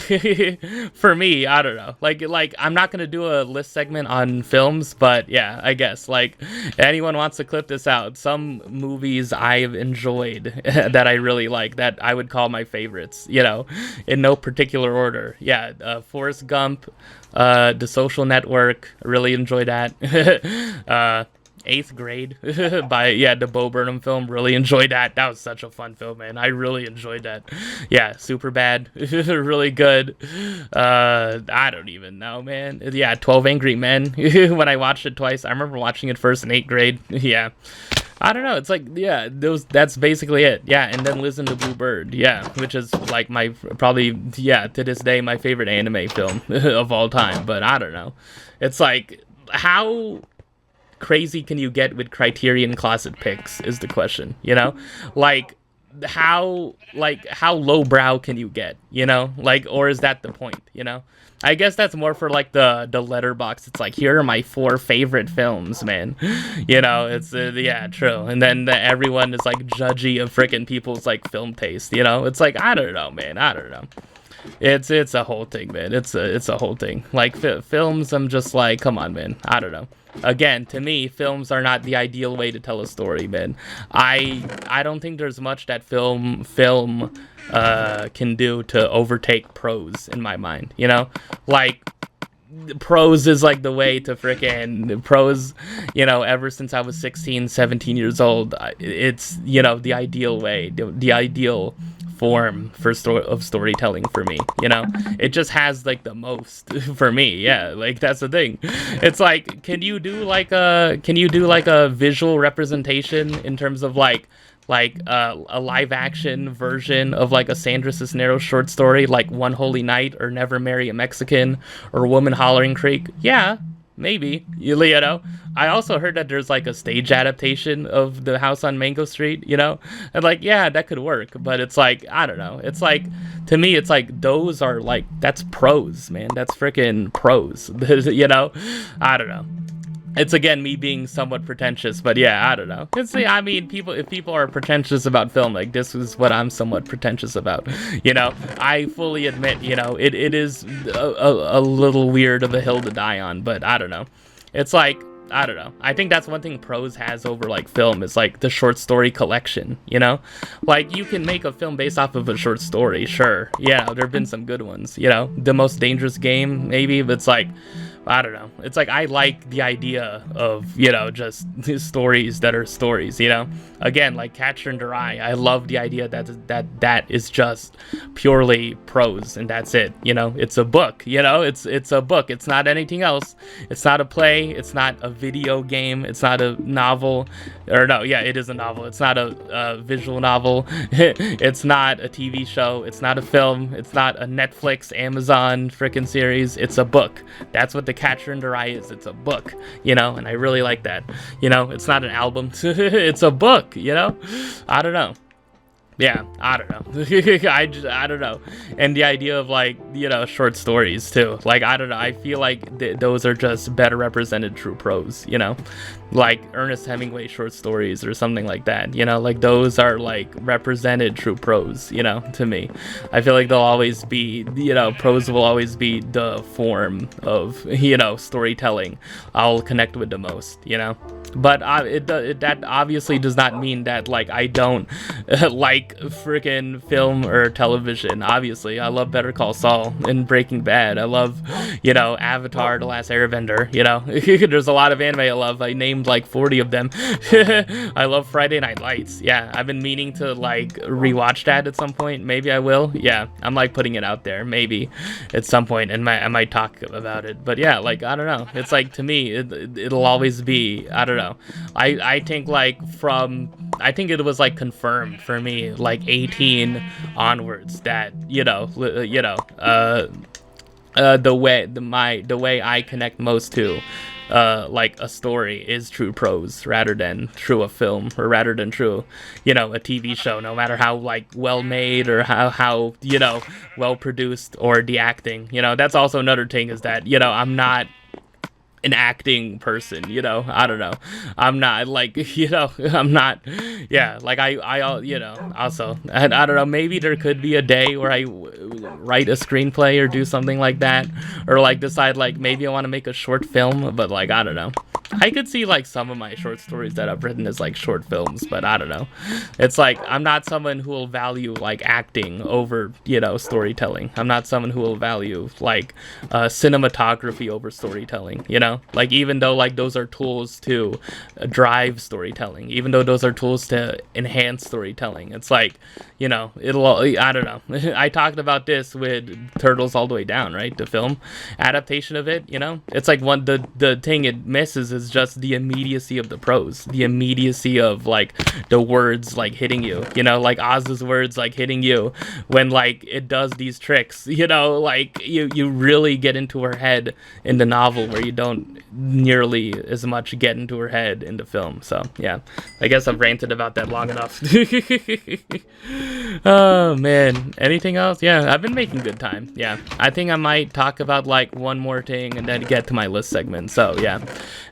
for me, I don't know. Like I'm not gonna do a list segment on films, but yeah, I guess. Like, anyone wants to clip this out, some movies I've enjoyed that I really like, that I would call my favorites, you know, in no particular order. Yeah, Forrest Gump, The Social Network, I really enjoyed that. 8th Grade the Bo Burnham film, really enjoyed that. That was such a fun film, man. I really enjoyed that. Yeah, Superbad, really good. I don't even know, man. Yeah, 12 Angry Men. When I watched it twice, I remember watching it first in 8th grade. Yeah, I don't know. It's like, yeah, that's basically it. Yeah, and then Liz and the Blue Bird. Yeah, which is like my probably, yeah, to this day, my favorite anime film of all time. But I don't know. It's like, how crazy can you get with Criterion closet picks is the question, you know? Like, how lowbrow can you get, you know? Like, or is that the point, you know? I guess that's more for like the letterbox. It's like, here are my 4 favorite films, man. You know, it's yeah, true. And then everyone is like judgy of freaking people's like film taste, you know? It's like, I don't know, man. I don't know. It's a whole thing, man. It's a whole thing. Like, films, I'm just like, come on, man. I don't know. Again, to me, films are not the ideal way to tell a story, man. I don't think there's much that film can do to overtake prose in my mind, you know? Like, prose is like the way to frickin' prose, you know, ever since I was 16, 17 years old. It's, you know, the ideal way, the ideal form for storytelling for me, you know? It just has like the most for me. Yeah, like, that's the thing. It's like, can you do like a visual representation in terms of like a live action version of like a Sandra Cisneros short story, like One Holy Night or Never Marry a Mexican or Woman Hollering Creek? Yeah, maybe. You know, I also heard that there's like a stage adaptation of The House on Mango Street, you know, and like, yeah, that could work. But it's like, I don't know. It's like, to me, it's like, those are like, that's prose, man. That's freaking prose. You know, I don't know. It's, again, me being somewhat pretentious, but yeah, I don't know. I mean, if people are pretentious about film, like, this is what I'm somewhat pretentious about, you know? I fully admit, you know, it is a little weird of a hill to die on, but I don't know. It's like, I don't know. I think that's one thing prose has over, like, film, is, like, the short story collection, you know? Like, you can make a film based off of a short story, sure. Yeah, there have been some good ones, you know? The Most Dangerous Game, maybe, but it's like, I don't know. It's like, I like the idea of, you know, just stories that are stories, you know? Again, like Catcher in the Rye, I love the idea that is just purely prose, and that's it, you know? It's a book, you know? It's a book. It's not anything else. It's not a play. It's not a video game. It's not a novel. Or no, yeah, it is a novel. It's not a visual novel. It's not a TV show. It's not a film. It's not a Netflix, Amazon freaking series. It's a book. That's what the Catcher in the Rye is. It's a book, you know, and I really like that. You know, it's not an album. It's a book, you know? I don't know. Yeah, I don't know. I don't know. And the idea of, like, you know, short stories too. Like, I don't know. I feel like those are just better represented through prose, you know? Like Ernest Hemingway short stories or something like that, you know? Like, those are, like, represented through prose, you know, to me. I feel like they'll always be, you know, prose will always be the form of, you know, storytelling I'll connect with the most, you know? But that obviously does not mean that, like, I don't like freaking film or television. Obviously, I love Better Call Saul and Breaking Bad. I love, you know, Avatar: The Last Airbender, you know? There's a lot of anime I love. I named like 40 of them. I love Friday Night Lights. Yeah, I've been meaning to, like, rewatch that at some point. Maybe I will. Yeah, I'm, like, putting it out there. Maybe at some point, and I might talk about it. But yeah, like, I don't know. It's like, to me, it'll always be, I don't know. I think, like, from I think it was like confirmed for me, like 18 onwards, that the way I connect most to like a story is true prose rather than through a film, or rather than through a TV show, no matter how like well made or how well produced, or the acting. That's also another thing, is that I'm not an acting person. I don't know, I'm not like I'm not, yeah, like I also, I don't know, maybe there could be a day where I write a screenplay or do something like that, or like decide like maybe I want to make a short film, but like I don't know, I could see like some of my short stories that I've written as like short films, but I don't know. It's like I'm not someone who will value like acting over storytelling. I'm not someone who will value like cinematography over storytelling. Like, even though like those are tools to drive storytelling, even though those are tools to enhance storytelling, it's like I don't know. I talked about this with Turtles All the Way Down, right? The film adaptation of it. It's like the thing it misses is just the immediacy of the prose, the immediacy of like the words like hitting you, like Oz's words like hitting you when like it does these tricks, like you really get into her head in the novel, where you don't nearly as much get into her head in the film. So yeah, I guess I've ranted about that long enough. Oh man, anything else? Yeah, I've been making good time. Yeah, I think I might talk about like one more thing and then get to my list segment. So yeah,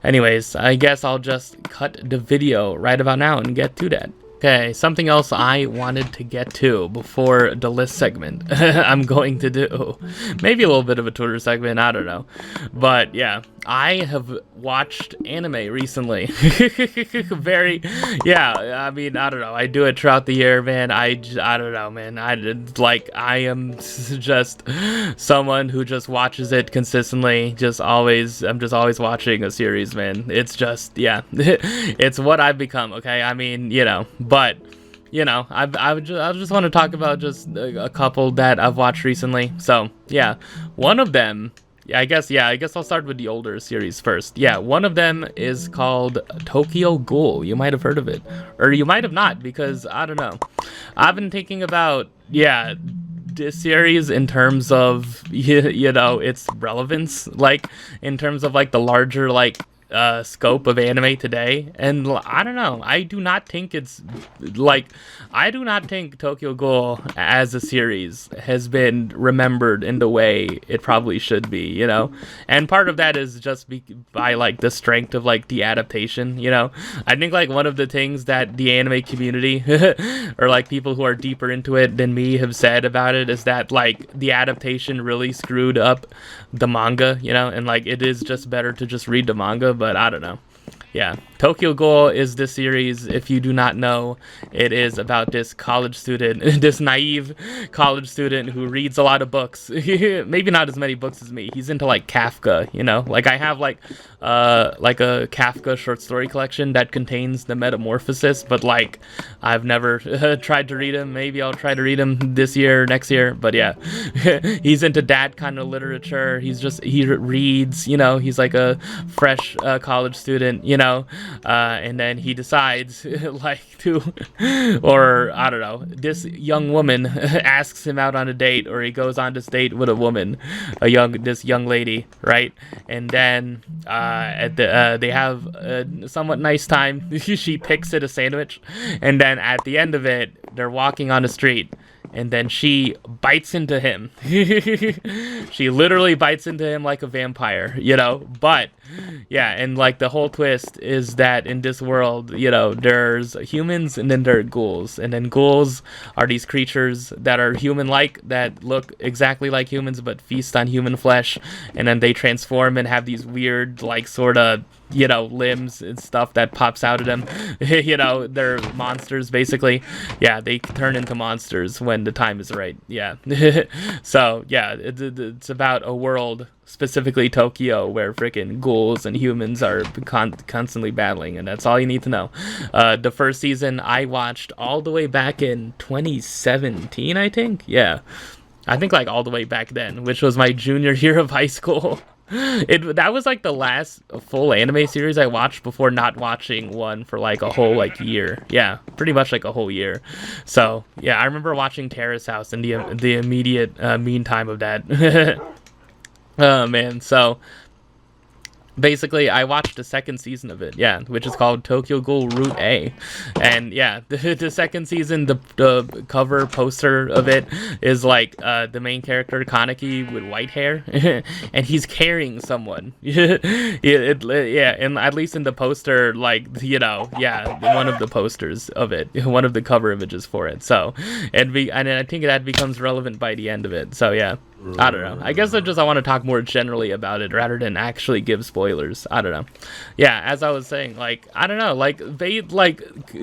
anyways, I guess I'll just cut the video right about now and get to that. Okay, something else I wanted to get to before the list segment. I'm going to do maybe a little bit of a Twitter segment, I don't know. But yeah, I have watched anime recently. I mean, I don't know. I do it throughout the year, man. I don't know, man. I am just someone who just watches it consistently. I'm just always watching a series, man. It's just, yeah, it's what I've become, okay? I mean, but I just want to talk about just a couple that I've watched recently. So yeah, one of them, I guess I'll start with the older series first. Yeah, one of them is called Tokyo Ghoul. You might have heard of it, or you might have not, because I don't know. I've been thinking about this series in terms of its relevance, like in terms of like the larger like scope of anime today, and I don't know, I do not think Tokyo Ghoul as a series has been remembered in the way it probably should be, and part of that is just by like the strength of like the adaptation. I think like one of the things that the anime community or like people who are deeper into it than me have said about it is that like the adaptation really screwed up the manga, and like it is just better to just read the manga. But I don't know. Yeah, Tokyo Ghoul is this series. If you do not know, it is about this college student, this naive college student who reads a lot of books. Maybe not as many books as me. He's into like Kafka, Like I have like a Kafka short story collection that contains the Metamorphosis, but like I've never tried to read him. Maybe I'll try to read him this year, next year. But yeah, he's into that kind of literature. He reads, he's like a fresh college student, and then he decides like to, or I don't know, this young woman asks him out on a date, or he goes on this date with a woman, this young lady, right? And then they have a somewhat nice time. She picks at a sandwich, and then at the end of it, they're walking on the street, and then she bites into him. She literally bites into him like a vampire, But yeah, and like the whole twist is that in this world, there's humans and then there are ghouls. And then ghouls are these creatures that are human-like, that look exactly like humans but feast on human flesh. And then they transform and have these weird, like, sort of, limbs and stuff that pops out of them. They're monsters, basically. Yeah, they turn into monsters when the time is right. Yeah. So, yeah, it's about a world, specifically Tokyo, where freaking ghouls and humans are constantly battling, and that's all you need to know. The first season I watched all the way back in 2017, I think. Yeah. I think like all the way back then, which was my junior year of high school. That was like the last full anime series I watched before not watching one for like a whole like year. Yeah, pretty much like a whole year. So yeah, I remember watching Terrace House in the immediate meantime of that. Oh man, so basically I watched the second season of it, yeah, which is called Tokyo Ghoul Route A. And yeah, the second season, the cover poster of it is like the main character Kaneki with white hair and he's carrying someone. Yeah, and at least in the poster, like, you know, yeah, one of the posters of it, one of the cover images for it. So and I think that becomes relevant by the end of it. So yeah, I don't know. I guess I want to talk more generally about it rather than actually give spoilers. I don't know. Yeah, as I was saying, like, I don't know, like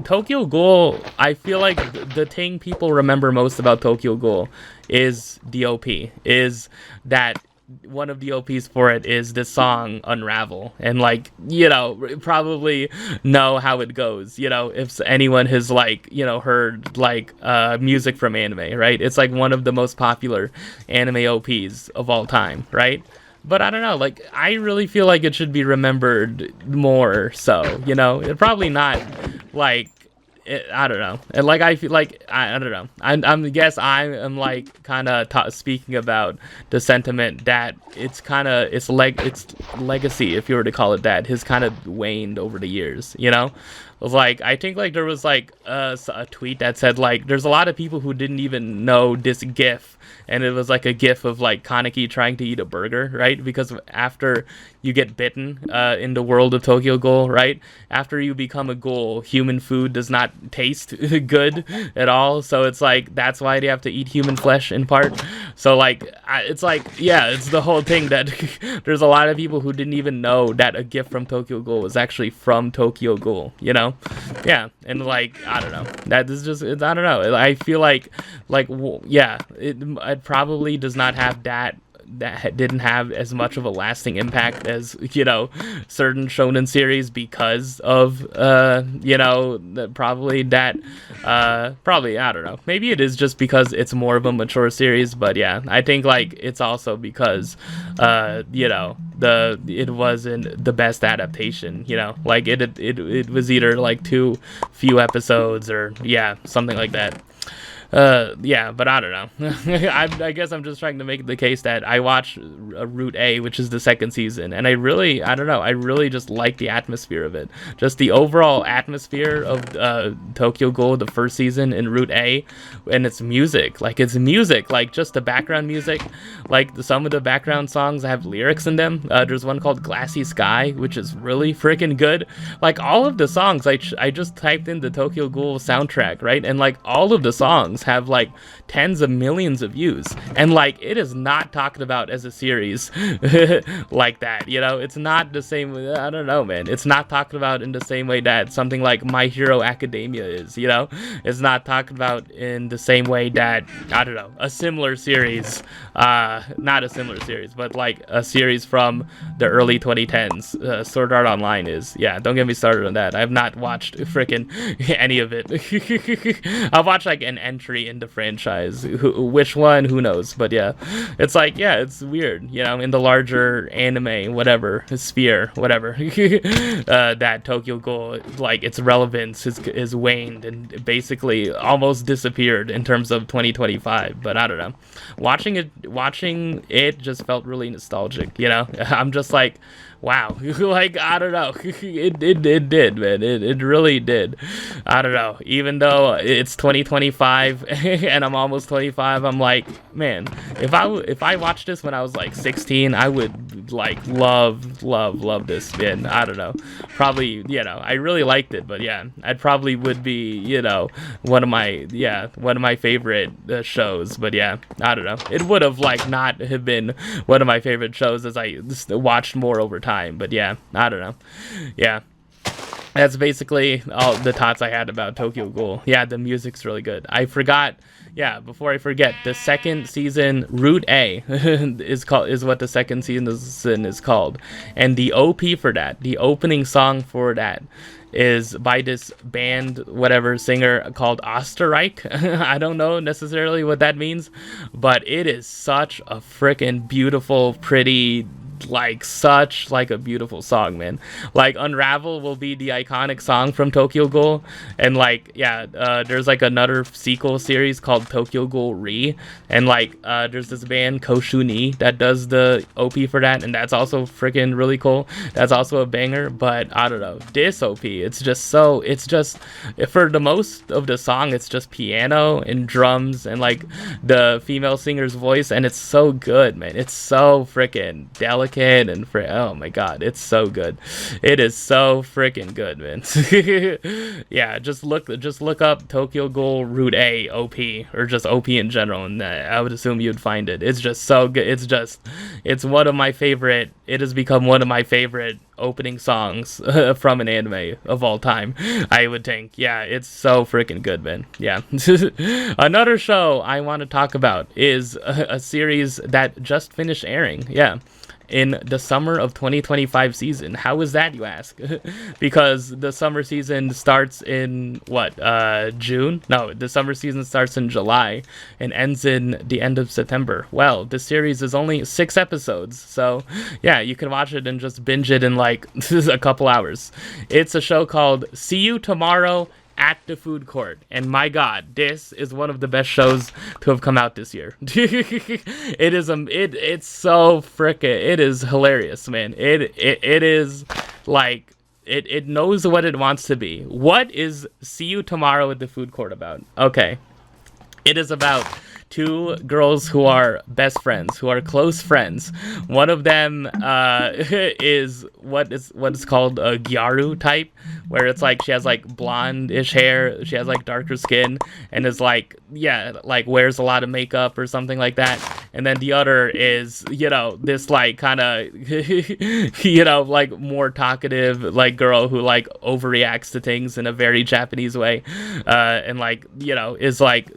Tokyo Ghoul, I feel like the thing people remember most about Tokyo Ghoul is the OP, is that one of the OPs for it is the song Unravel, and like, you know, probably know how it goes, you know, if anyone has like, you know, heard like music from anime, right? It's like one of the most popular anime OPs of all time, right? But I don't know, like, I really feel like it should be remembered more, so, you know, it probably not like I don't know, and like I feel like I don't know. I'm guess I am like kind of speaking about the sentiment that it's legacy, if you were to call it that, has kind of waned over the years. You know, like I think like there was like a tweet that said like there's a lot of people who didn't even know this GIF, and it was like a GIF of like Kaneki trying to eat a burger, right? Because after you get bitten in the world of Tokyo Ghoul, right? After you become a ghoul, human food does not taste good at all. So it's like that's why they have to eat human flesh in part. So like it's like, yeah, it's the whole thing that there's a lot of people who didn't even know that a gift from Tokyo Ghoul was actually from Tokyo Ghoul, you know? Yeah, and like I don't know, that is just I don't know. I feel like yeah, it probably does not have that didn't have as much of a lasting impact as, you know, certain shonen series because of you know, probably I don't know, maybe it is just because it's more of a mature series, but yeah, I think like it's also because you know, it wasn't the best adaptation, you know, like it was either like too few episodes or yeah, something like that. Yeah, but I don't know. I guess I'm just trying to make the case that I watched Route A, which is the second season, and I don't know, I really just like the atmosphere of it. Just the overall atmosphere of Tokyo Ghoul, the first season in Route A, and its music, like just the background music, like some of the background songs have lyrics in them. There's one called Glassy Sky, which is really freaking good. Like all of the songs, I just typed in the Tokyo Ghoul soundtrack, right? And like all of the songs have like tens of millions of views, and like it is not talked about as a series like that, you know. It's not the same, I don't know, man, it's not talked about in the same way that something like My Hero Academia is, you know. It's not talked about in the same way that, I don't know, a similar series, not a similar series, but like a series from the early 2010s, Sword Art Online is. Yeah, don't get me started on that. I've not watched freaking any of it. I've watched like an entry in the franchise, which one, who knows, but yeah, it's like, yeah, it's weird, you know, in the larger anime whatever sphere, whatever, that Tokyo Ghoul, like its relevance is waned and basically almost disappeared in terms of 2025. But I don't know, watching it just felt really nostalgic, you know. I'm just like, wow, like I don't know, it did, man, it really did. I don't know, even though it's 2025 and I'm almost 25, I'm like, man, if I watched this when I was like 16, I would like love this, man. I don't know, probably, you know, I really liked it, but yeah, I probably would be, you know, one of my favorite shows. But yeah, I don't know, it would have like not have been one of my favorite shows as I watched more over time. But yeah, I don't know. Yeah, that's basically all the thoughts I had about Tokyo Ghoul. Yeah, the music's really good. I forgot. Yeah, before I forget, the second season, Route A, is what the second season is called, and the OP for that, the opening song for that, is by this band, whatever, singer called Osterreich. I don't know necessarily what that means, but it is such a freaking beautiful, pretty, like such like a beautiful song, man. Like Unravel will be the iconic song from Tokyo Ghoul, and like there's like another sequel series called Tokyo Ghoul Re, and like there's this band Koshuni that does the OP for that, and that's also freaking really cool. That's also a banger. But I don't know, this OP, it's just for the most of the song, it's just piano and drums and like the female singer's voice, and it's so good, man. It's so freaking delicate and oh my god, it's so good. It is so freaking good, man. Yeah, just look up Tokyo Ghoul Route A OP, or just OP in general, and I would assume you'd find it. It's just so good. It's one of my favorite. It has become one of my favorite opening songs from an anime of all time, I would think. Yeah, it's so freaking good, man. Yeah. Another show I want to talk about is a series that just finished airing. Yeah. In the summer of 2025 season. How is that, you ask? Because the summer season starts in June? No, the summer season starts in July and ends in the end of September. Well, this series is only 6 episodes, so yeah, you can watch it and just binge it in like a couple hours. It's a show called See You Tomorrow at the Food Court, and my god, this is one of the best shows to have come out this year. It's so frickin', it is hilarious, man. It is like it knows what it wants to be. What is See You Tomorrow at the Food Court about? Okay, it is about 2 girls who are best friends, who are close friends. One of them is what is called a gyaru type, where it's like she has like blonde-ish hair, she has like darker skin, and is like wears a lot of makeup or something like that. And then the other is, this like kind of like more talkative like girl who like overreacts to things in a very Japanese way, and like is like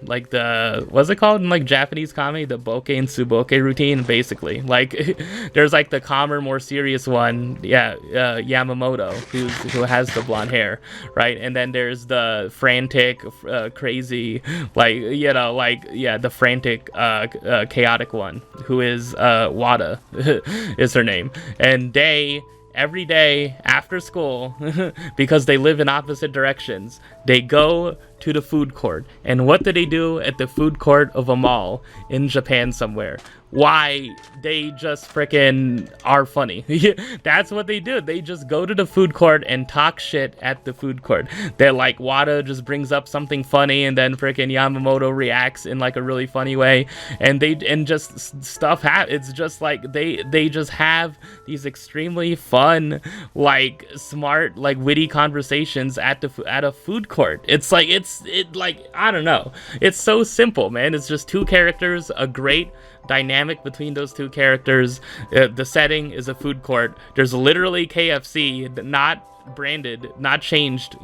like the, what's it called in like Japanese comedy, the boke and suboke routine, basically. Like there's like the calmer, more serious one, Yamamoto, who has the blonde hair, right? And then there's the frantic, crazy, the frantic, chaotic one, who is Wada is her name. And they, every day after school, because they live in opposite directions, they go to the food court. And what do they do at the food court of a mall in Japan somewhere? Why, they just freaking are funny. That's what they do. They just go to the food court and talk shit at the food court. They're like, Wada just brings up something funny, and then freaking Yamamoto reacts in like a really funny way, and just stuff it's just like they just have these extremely fun, like smart, like witty conversations at a food court. It's like I don't know, it's so simple, man. It's just 2 characters, a great dynamic between those 2 characters. The setting is a food court. There's literally KFC, not branded, not changed.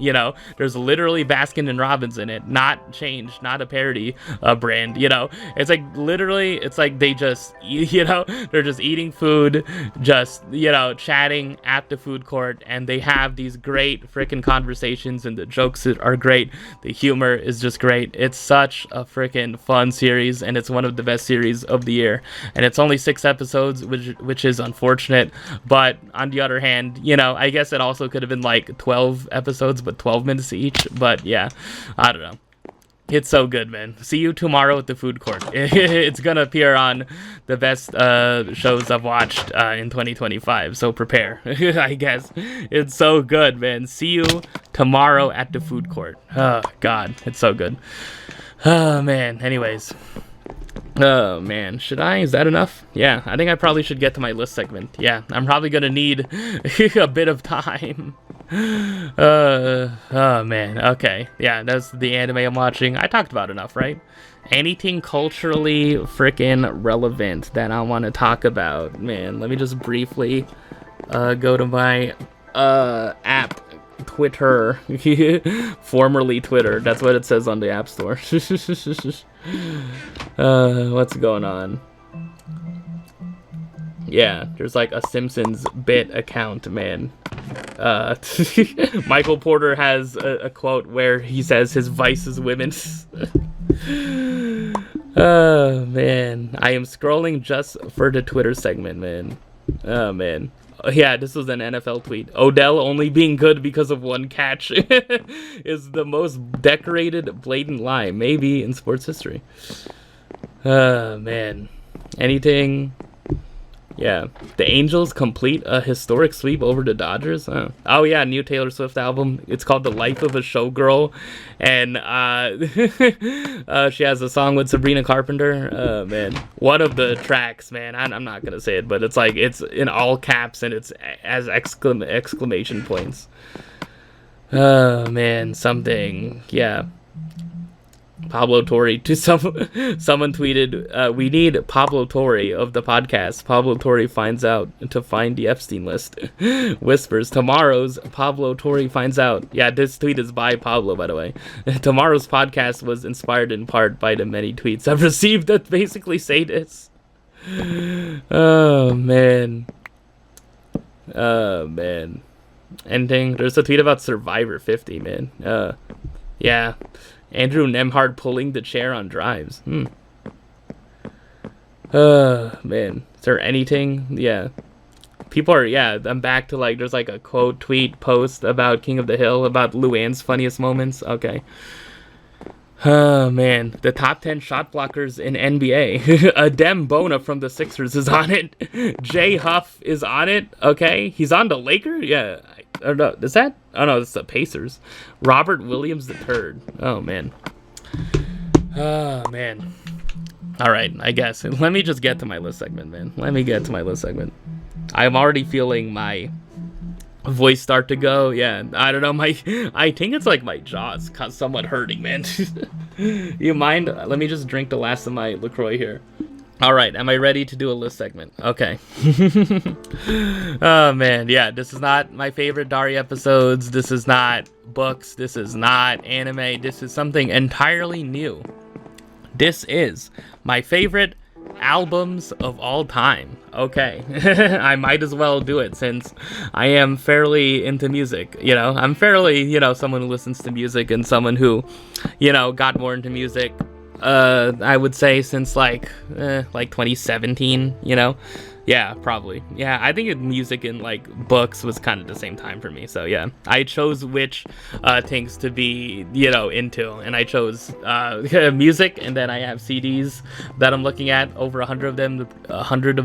There's literally Baskin and Robbins in it, not changed, not a parody brand. It's like literally, it's like they just they're just eating food, just chatting at the food court, and they have these great freaking conversations, and the jokes are great, the humor is just great. It's such a freaking fun series, and it's one of the best series of the year. And it's only 6 episodes, which is unfortunate, but on the other hand, I guess it also could have been like 12 episodes, but 12 minutes each. But yeah, I don't know. It's so good, man. See You Tomorrow at the Food Court. It's gonna appear on the best shows I've watched in 2025, so prepare. I guess. It's so good, man. See You Tomorrow at the Food Court. Oh god, it's so good. Oh man, anyways. Oh man, is that enough? Yeah, I think I probably should get to my list segment. Yeah, I'm probably gonna need a bit of time. Oh man, okay. Yeah, that's the anime I'm watching. I talked about enough, right? Anything culturally freaking relevant that I want to talk about? Man, let me just briefly go to my app. Twitter, formerly Twitter. That's what it says on the App Store. What's going on? Yeah, there's like a Simpsons bit account, man. Michael Porter has a quote where he says his vice is women. Oh man, I am scrolling just for the Twitter segment, man. Oh, man. Yeah, this was an NFL tweet. Odell only being good because of one catch is the most decorated blatant lie, maybe, in sports history. Man. Anything? Yeah. The Angels complete a historic sweep over the Dodgers. Oh yeah, new Taylor Swift album. It's called The Life of a Showgirl. And she has a song with Sabrina Carpenter. Man. One of the tracks, man. I'm not going to say it, but it's like, it's in all caps and it's as exclamation points. Man. Something. Yeah. Pablo Torre to someone tweeted, we need Pablo Torre of the podcast. Pablo Torre finds out to find the Epstein list. Whispers, tomorrow's Pablo Torre finds out. Yeah, this tweet is by Pablo, by the way. Tomorrow's podcast was inspired in part by the many tweets I've received that basically say this. Oh man. Ending. There's a tweet about Survivor 50, man. Yeah. Andrew Nemhard pulling the chair on drives. Man. Is there anything? Yeah. People are, yeah, I'm back to like, there's like a quote, tweet, post about King of the Hill, about Luann's funniest moments. Okay. Man. The top 10 shot blockers in NBA. Adem Bona from the Sixers is on it. Jay Huff is on it. Okay. He's on the Lakers? Yeah. Or no, is that? Oh no, it's the Pacers. Robert Williams III. Oh man. Oh man. All right, I guess. Let me just get to my list segment, man. Let me get to my list segment. I'm already feeling my voice start to go. Yeah, I don't know. I think it's like my jaw's somewhat hurting, man. You mind? Let me just drink the last of my LaCroix here. All right, am I ready to do a list segment? Okay. Oh, man. Yeah, this is not my favorite Dari episodes. This is not books. This is not anime. This is something entirely new. This is my favorite albums of all time. Okay. I might as well do it since I am fairly into music. You know, I'm fairly, someone who listens to music and someone who, got more into music. I would say since like 2017, Yeah, probably. Yeah, I think music and like books was kind of the same time for me. So yeah, I chose which things to be, into, and I chose music, and then I have CDs that I'm looking at, over 100 of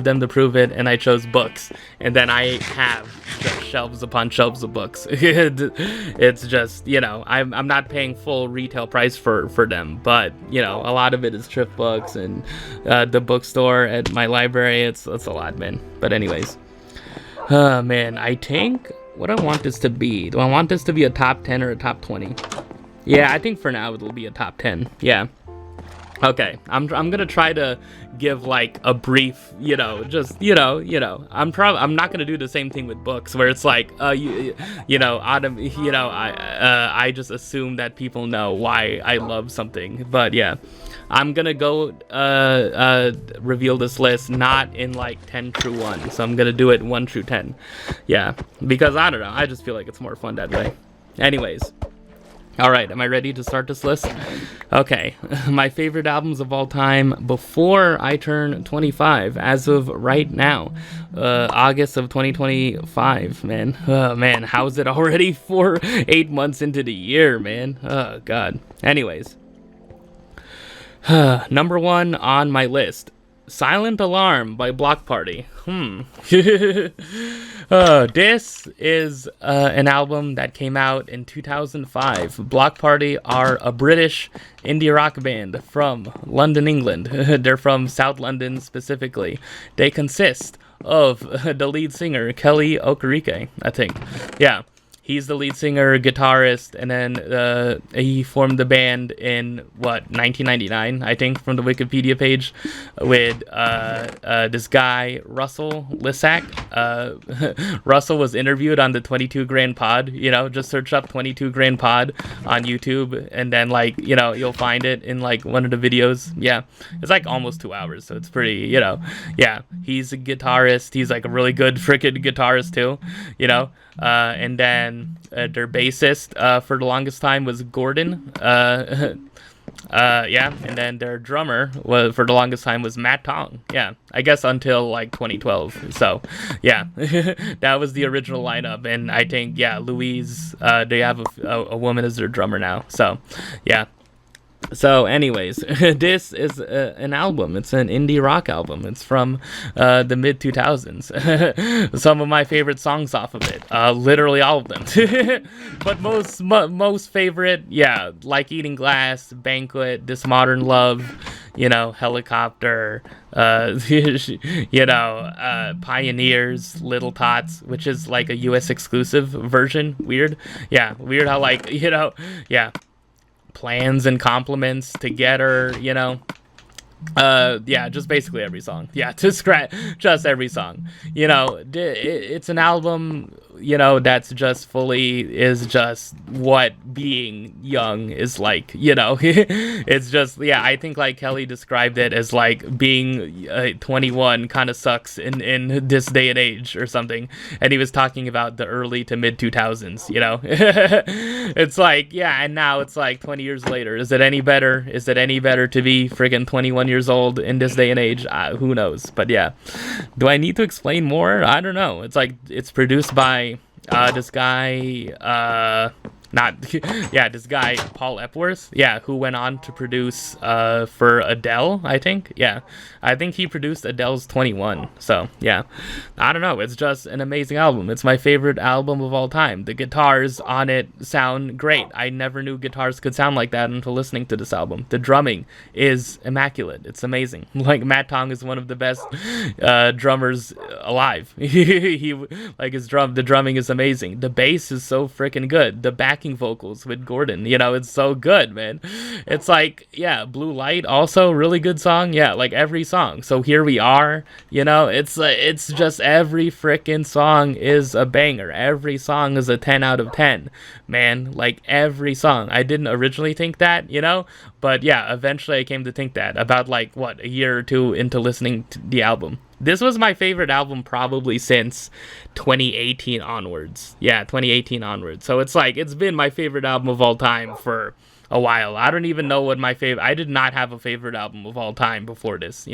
them to prove it, and I chose books, and then I have just shelves upon shelves of books. It's just, I'm not paying full retail price for them, but a lot of it is thrift books and the bookstore at my library. It's a lot, man. But anyways, man, I think what I want this to be. Do I want this to be a top 10 or a top 20? Yeah, I think for now it'll be a top 10. Yeah. Okay, I'm gonna try to give like a brief, I'm not gonna do the same thing with books where it's like, I just assume that people know why I love something. But yeah, I'm gonna go reveal this list not in like 10 through 1, so I'm gonna do it 1 through 10. Yeah, because I don't know, I just feel like it's more fun that way. Anyways. Alright, am I ready to start this list? Okay, my favorite albums of all time before I turn 25, as of right now, August of 2025, man. Oh, man, how is it already 8 months into the year, man? Oh, God. Anyways. Number 1 on my list. Silent Alarm by Block Party. This is an album that came out in 2005. Block Party are a British indie rock band from London, England. They're from South London specifically. They consist of the lead singer, Kelly Okereke, I think. Yeah. He's the lead singer, guitarist, and then he formed the band in, 1999, I think, from the Wikipedia page, with this guy, Russell Lissack. Russell was interviewed on the 22 Grand Pod, just search up 22 Grand Pod on YouTube, and then, you'll find it in, one of the videos. Yeah, it's, almost 2 hours, so it's pretty, yeah, he's a guitarist. He's, a really good freaking guitarist, too, and then their bassist for the longest time was Gordon. Yeah, and then their drummer was for the longest time was Matt Tong. Yeah, I guess until like 2012. So, yeah, that was the original lineup, and I think Louise, they have a woman as their drummer now. So, yeah. So, anyways, this is an album. It's an indie rock album. It's from the mid 2000s. Some of my favorite songs off of it, literally all of them. But most favorite, Like Eating Glass, Banquet, This Modern Love, Helicopter, Pioneers, Little Tots, which is like a US exclusive version. Weird. Yeah, weird how Plans and Compliments, Together, just basically every song. Yeah, just every song. It's an album, that's just is just what being young is like, It's just, I think like Kelly described it as like being 21 kind of sucks in this day and age or something. And he was talking about the early to mid 2000s, It's like, and now it's like 20 years later. Is it any better? Is it any better to be friggin' 21 years old in this day and age? Who knows? But yeah, do I need to explain more? I don't know. It's like it's produced by this guy, this guy Paul Epworth, who went on to produce for Adele, I think. I think he produced Adele's 21. So I don't know, it's just an amazing album. It's my favorite album of all time. The guitars on it sound great. I never knew guitars could sound like that until listening to this album. The drumming is immaculate. It's amazing. Like Matt Tong is one of the best drummers alive. The drumming is amazing. The bass is so freaking good. The backing vocals with Gordon, it's so good, man. It's like, Blue Light, also really good song. Like every song. So Here We Are, it's just every freaking song is a banger. Every song is a 10 out of 10, man. Like every song. I didn't originally think that, but eventually I came to think that about like a year or two into listening to the album. This was my favorite album probably since 2018 onwards. 2018 onwards. So it's like, it's been my favorite album of all time for a while. I don't even know what I did not have a favorite album of all time before this,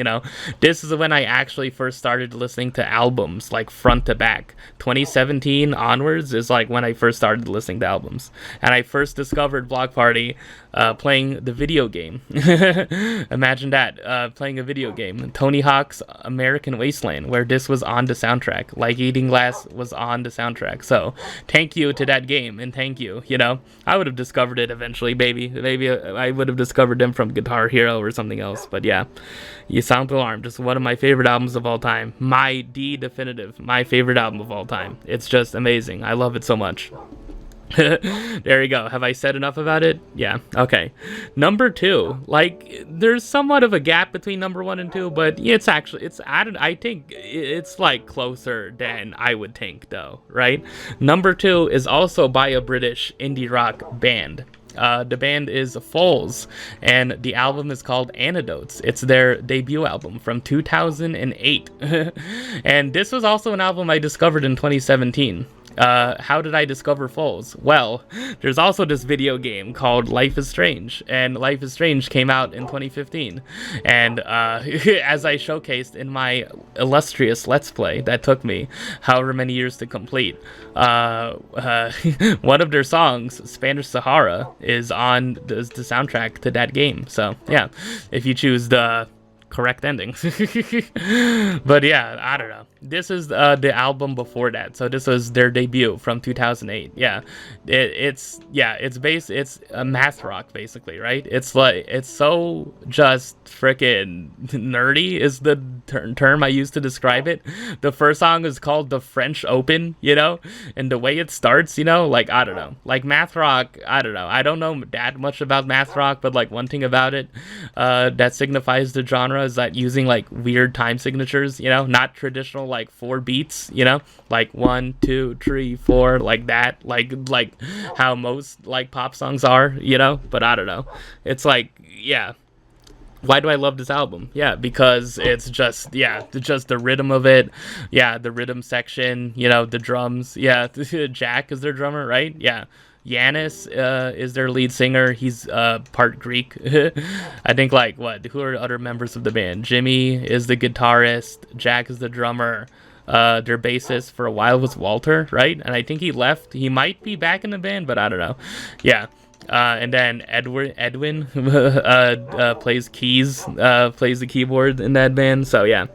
This is when I actually first started listening to albums, like front to back. 2017 onwards is like when I first started listening to albums. And I first discovered Block Party playing the video game. Imagine that, playing a video game. Tony Hawk's American Wasteland, where this was on the soundtrack. Like Eating Glass was on the soundtrack. So thank you to that game, and thank you, I would have discovered it eventually, baby. Maybe I would have discovered them from Guitar Hero or something else. But You Sound the Alarm, just one of my favorite albums of all time. My favorite album of all time. It's just amazing. I love it so much. There you go. Have I said enough about it? Yeah. Okay. Number 2. Like, there's somewhat of a gap between number 1 and 2, but I think it's like closer than I would think, though, right? Number 2 is also by a British indie rock band. The band is Foals, and the album is called Antidotes. It's their debut album from 2008. And this was also an album I discovered in 2017. How did I discover Foals? Well, there's also this video game called Life is Strange, and Life is Strange came out in 2015. And as I showcased in my illustrious Let's Play that took me however many years to complete, one of their songs, Spanish Sahara, is on the soundtrack to that game. So, if you choose the correct ending. But I don't know. This is the album before that, so this was their debut from 2008. It's a math rock basically, right? It's like, it's so just freaking nerdy is the term I use to describe it. The first song is called The French Open, and the way it starts, like, I don't know, like math rock, I don't know, I don't know that much about math rock, but like one thing about it that signifies the genre is that using like weird time signatures, not traditional like 4 beats, like 1, 2, 3, 4, like that, like how most like pop songs are, but I don't know. It's like, why do I love this album? Because it's just, just the rhythm of it. The rhythm section, the drums. Jack is their drummer, right? Yanis is their lead singer. He's part Greek. I think, like, who are other members of the band? Jimmy is the guitarist. Jack is the drummer. Their bassist for a while was Walter, right? And I think he left. He might be back in the band, but I don't know. Yeah. And then Edwin plays keys, plays the keyboard in that band. So yeah,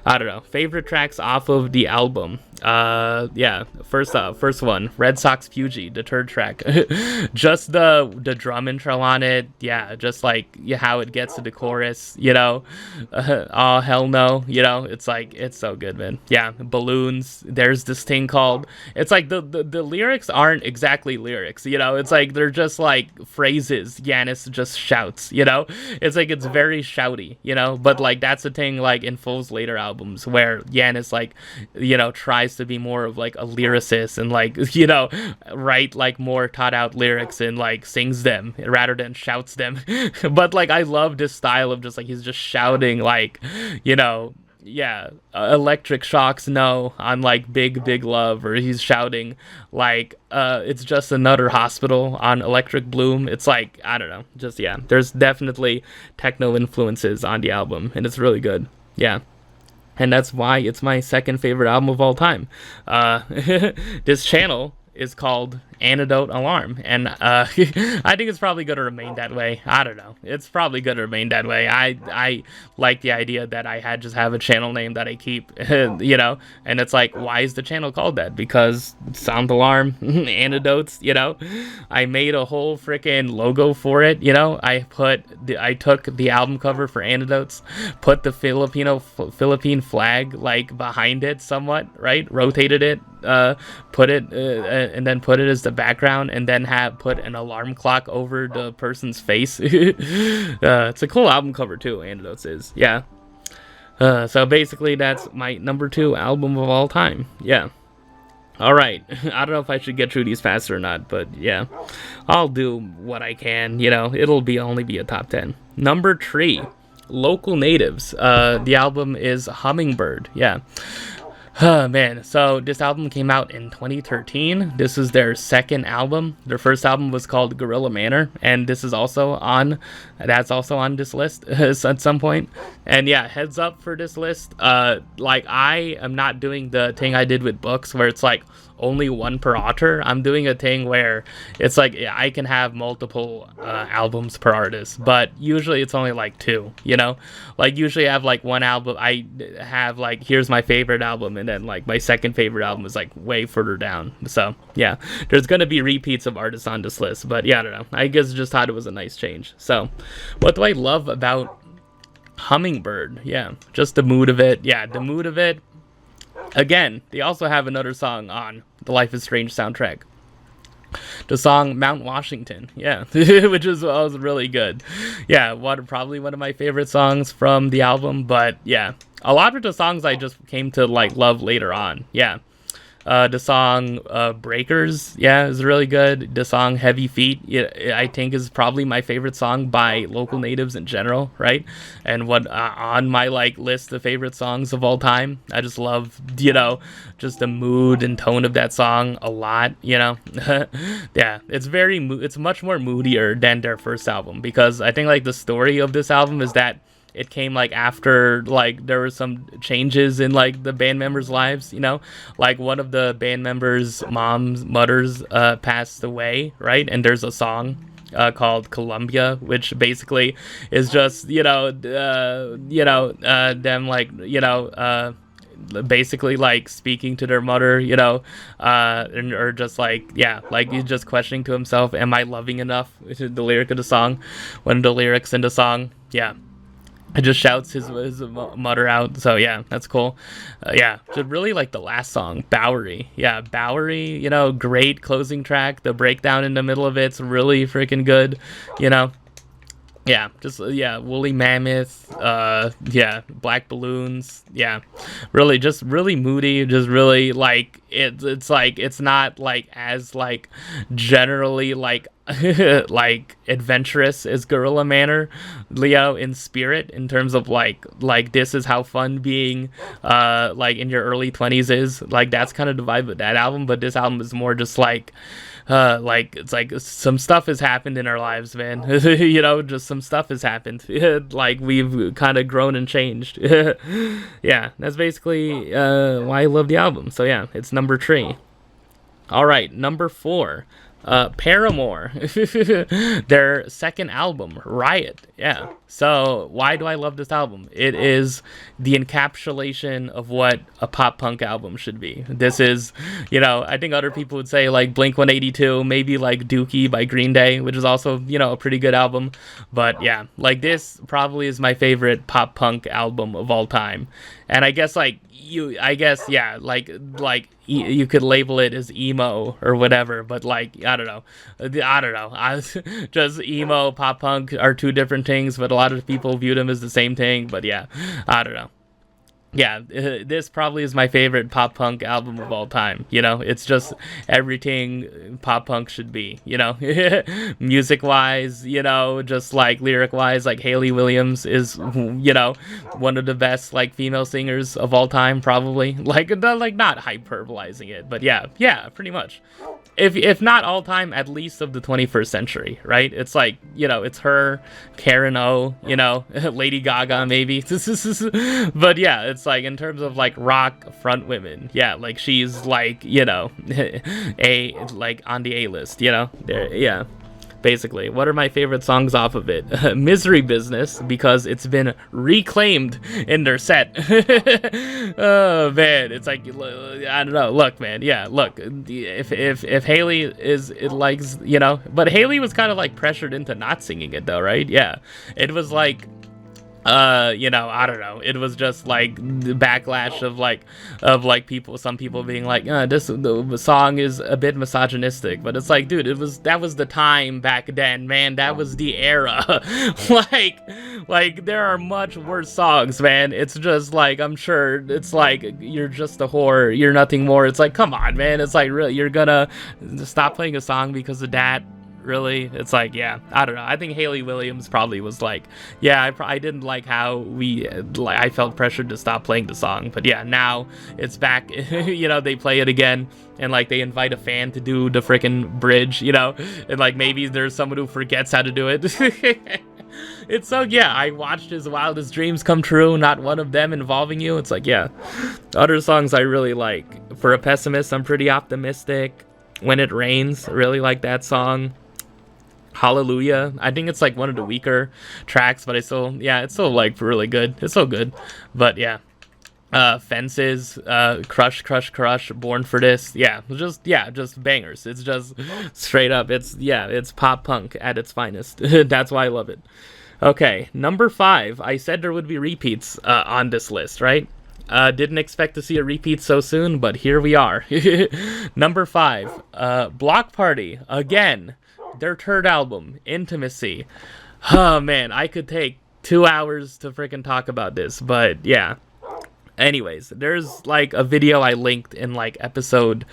I don't know. Favorite tracks off of the album. Yeah. First one, Red Sox Fuji, the third track. Just the drum intro on it. Yeah, just like how it gets to the chorus. You know, oh hell no. You know, it's like it's so good, man. Yeah, balloons. There's this thing called. It's like the lyrics aren't exactly lyrics. You know, it's like they're just like phrases. Yanis just shouts. You know, it's like it's very shouty. You know, but like that's the thing. Like in Fool's later albums where Yanis like, you know, tries to be more of like a lyricist and like, you know, write like more thought out lyrics and like sings them rather than shouts them. But like I love this style of just like he's just shouting like, you know, yeah, electric shocks no on like big love, or he's shouting like it's just another hospital on Electric Bloom. It's like I don't know, just yeah, there's definitely techno influences on the album and it's really good. Yeah. And that's why it's my second favorite album of all time. This channel is called Antidote Alarm, and I think it's probably going to remain that way. I don't know. It's probably going to remain that way. I like the idea that I just have a channel name that I keep, you know, and it's like, why is the channel called that? Because sound alarm, antidotes, you know. I made a whole freaking logo for it, you know. I took the album cover for Antidotes, put the Philippine flag like behind it somewhat, right? Rotated it, put it, and then put it as the background, and then put an alarm clock over the person's face. It's a cool album cover too. Antidotes is, yeah. So basically, that's my number 2 album of all time. Yeah. All right. I don't know if I should get through these faster or not, but yeah, I'll do what I can. You know, it'll only be a top 10. Number 3, Local Natives. The album is Hummingbird. Yeah. Man, so this album came out in 2013. This is their second album. Their first album was called Gorilla Manor, and that's also on this list at some point. And yeah, heads up for this list. Like I am not doing the thing I did with books where it's like only one per author. I'm doing a thing where it's like I can have multiple albums per artist, but usually it's only like 2, you know? Like usually I have like one album, I have like, here's my favorite album, and then like my second favorite album is like way further down. So yeah, there's gonna be repeats of artists on this list, but yeah, I don't know. I guess just thought it was a nice change. So what do I love about Hummingbird? Yeah, just the mood of it. Yeah, the mood of it. Again, they also have another song on the Life is Strange soundtrack. The song Mount Washington, yeah, which was really good. Yeah, probably one of my favorite songs from the album, but yeah, a lot of the songs I just came to like love later on. Yeah. The song Breakers, yeah, is really good. The song Heavy Feet, I think, is probably my favorite song by Local Natives in general, right? And what on my like list of favorite songs of all time. I just love, you know, just the mood and tone of that song a lot, you know. Yeah, it's much more moodier than their first album, because I think like the story of this album is that it came like after like there were some changes in like the band members' lives, you know, like one of the band members' mothers passed away, right? And there's a song called Columbia, which basically is just them like basically like speaking to their mother, you know, or just like, yeah, like he's just questioning to himself, am I loving enough? The lyric of the song, one of the lyrics in the song, yeah. It just shouts his mother out. So yeah, that's cool. Yeah, just really like the last song, Bowery. Yeah, Bowery, you know, great closing track. The breakdown in the middle of it's really freaking good, you know. Yeah, just, yeah, Woolly Mammoth, yeah, Black Balloons, yeah, really, just really moody, just really, like, it's like, it's not, like, as, like, generally, like, like, adventurous as Gorilla Manor, Leo, in spirit, in terms of, like, this is how fun being, like, in your early 20s is, like, that's kind of the vibe of that album, but this album is more just, like, like it's like some stuff has happened in our lives, man. You know, just some stuff has happened. Like we've kind of grown and changed. Yeah, that's basically why I love the album. So yeah, it's number 3. All right, number 4. Paramore, their second album, Riot. Yeah. So why do I love this album? It is the encapsulation of what a pop punk album should be. This is, you know, I think other people would say like Blink-182, maybe like Dookie by Green Day, which is also, you know, a pretty good album. But yeah, like this probably is my favorite pop punk album of all time. And I guess like yeah, like you could label it as emo or whatever, but like I don't know, just emo pop punk are two different things, but a lot of people view them as the same thing. But yeah, I don't know. Yeah, this probably is my favorite pop punk album of all time. You know, it's just everything pop punk should be, you know, music wise, you know, just like lyric wise, like Hayley Williams is, you know, one of the best like female singers of all time, probably. Like not hyperbolizing it, but yeah, pretty much. If not all time, at least of the 21st century, right? It's like, you know, it's her, Karen O, you know, Lady Gaga maybe. But yeah, it's like in terms of like rock front women, yeah, like she's like, you know, like on the A-list, you know? Yeah. Basically, what are my favorite songs off of it? Misery Business, because it's been reclaimed in their set. Oh man, it's like I don't know. Look, man, yeah, look. If Hayley is it likes, you know, but Hayley was kind of like pressured into not singing it though, right? Yeah, it was like. You know, I don't know. It was just like the backlash of people, some people being like, the song is a bit misogynistic, but it's like, dude, that was the time back then, man. That was the era. like there are much worse songs, man. It's just like, I'm sure it's like, you're just a whore, you're nothing more. It's like, come on, man. It's like, really, you're gonna stop playing a song because of that? Really? It's like, yeah, I don't know. I think Hayley Williams probably was like, yeah, I didn't like how I felt pressured to stop playing the song. But yeah, now it's back. You know, they play it again, and like they invite a fan to do the freaking bridge, you know, and like maybe there's someone who forgets how to do it. It's so, yeah, I watched his Wildest Dreams Come True, not one of them involving you. It's like, yeah, other songs I really like. For a Pessimist, I'm pretty optimistic. When It Rains, I really like that song. Hallelujah, I think it's like one of the weaker tracks, but it's still like really good. It's so good. But yeah, Fences, Crush, Born for This, just bangers. It's just straight up, it's pop punk at its finest. That's why I love it. Okay, number 5. I said there would be repeats on this list, right? Didn't expect to see a repeat so soon, but here we are. Number 5, Block Party, again. Their third album, Intimacy. Oh man, I could take 2 hours to freaking talk about this, but yeah. Anyways, there's like a video I linked in like episode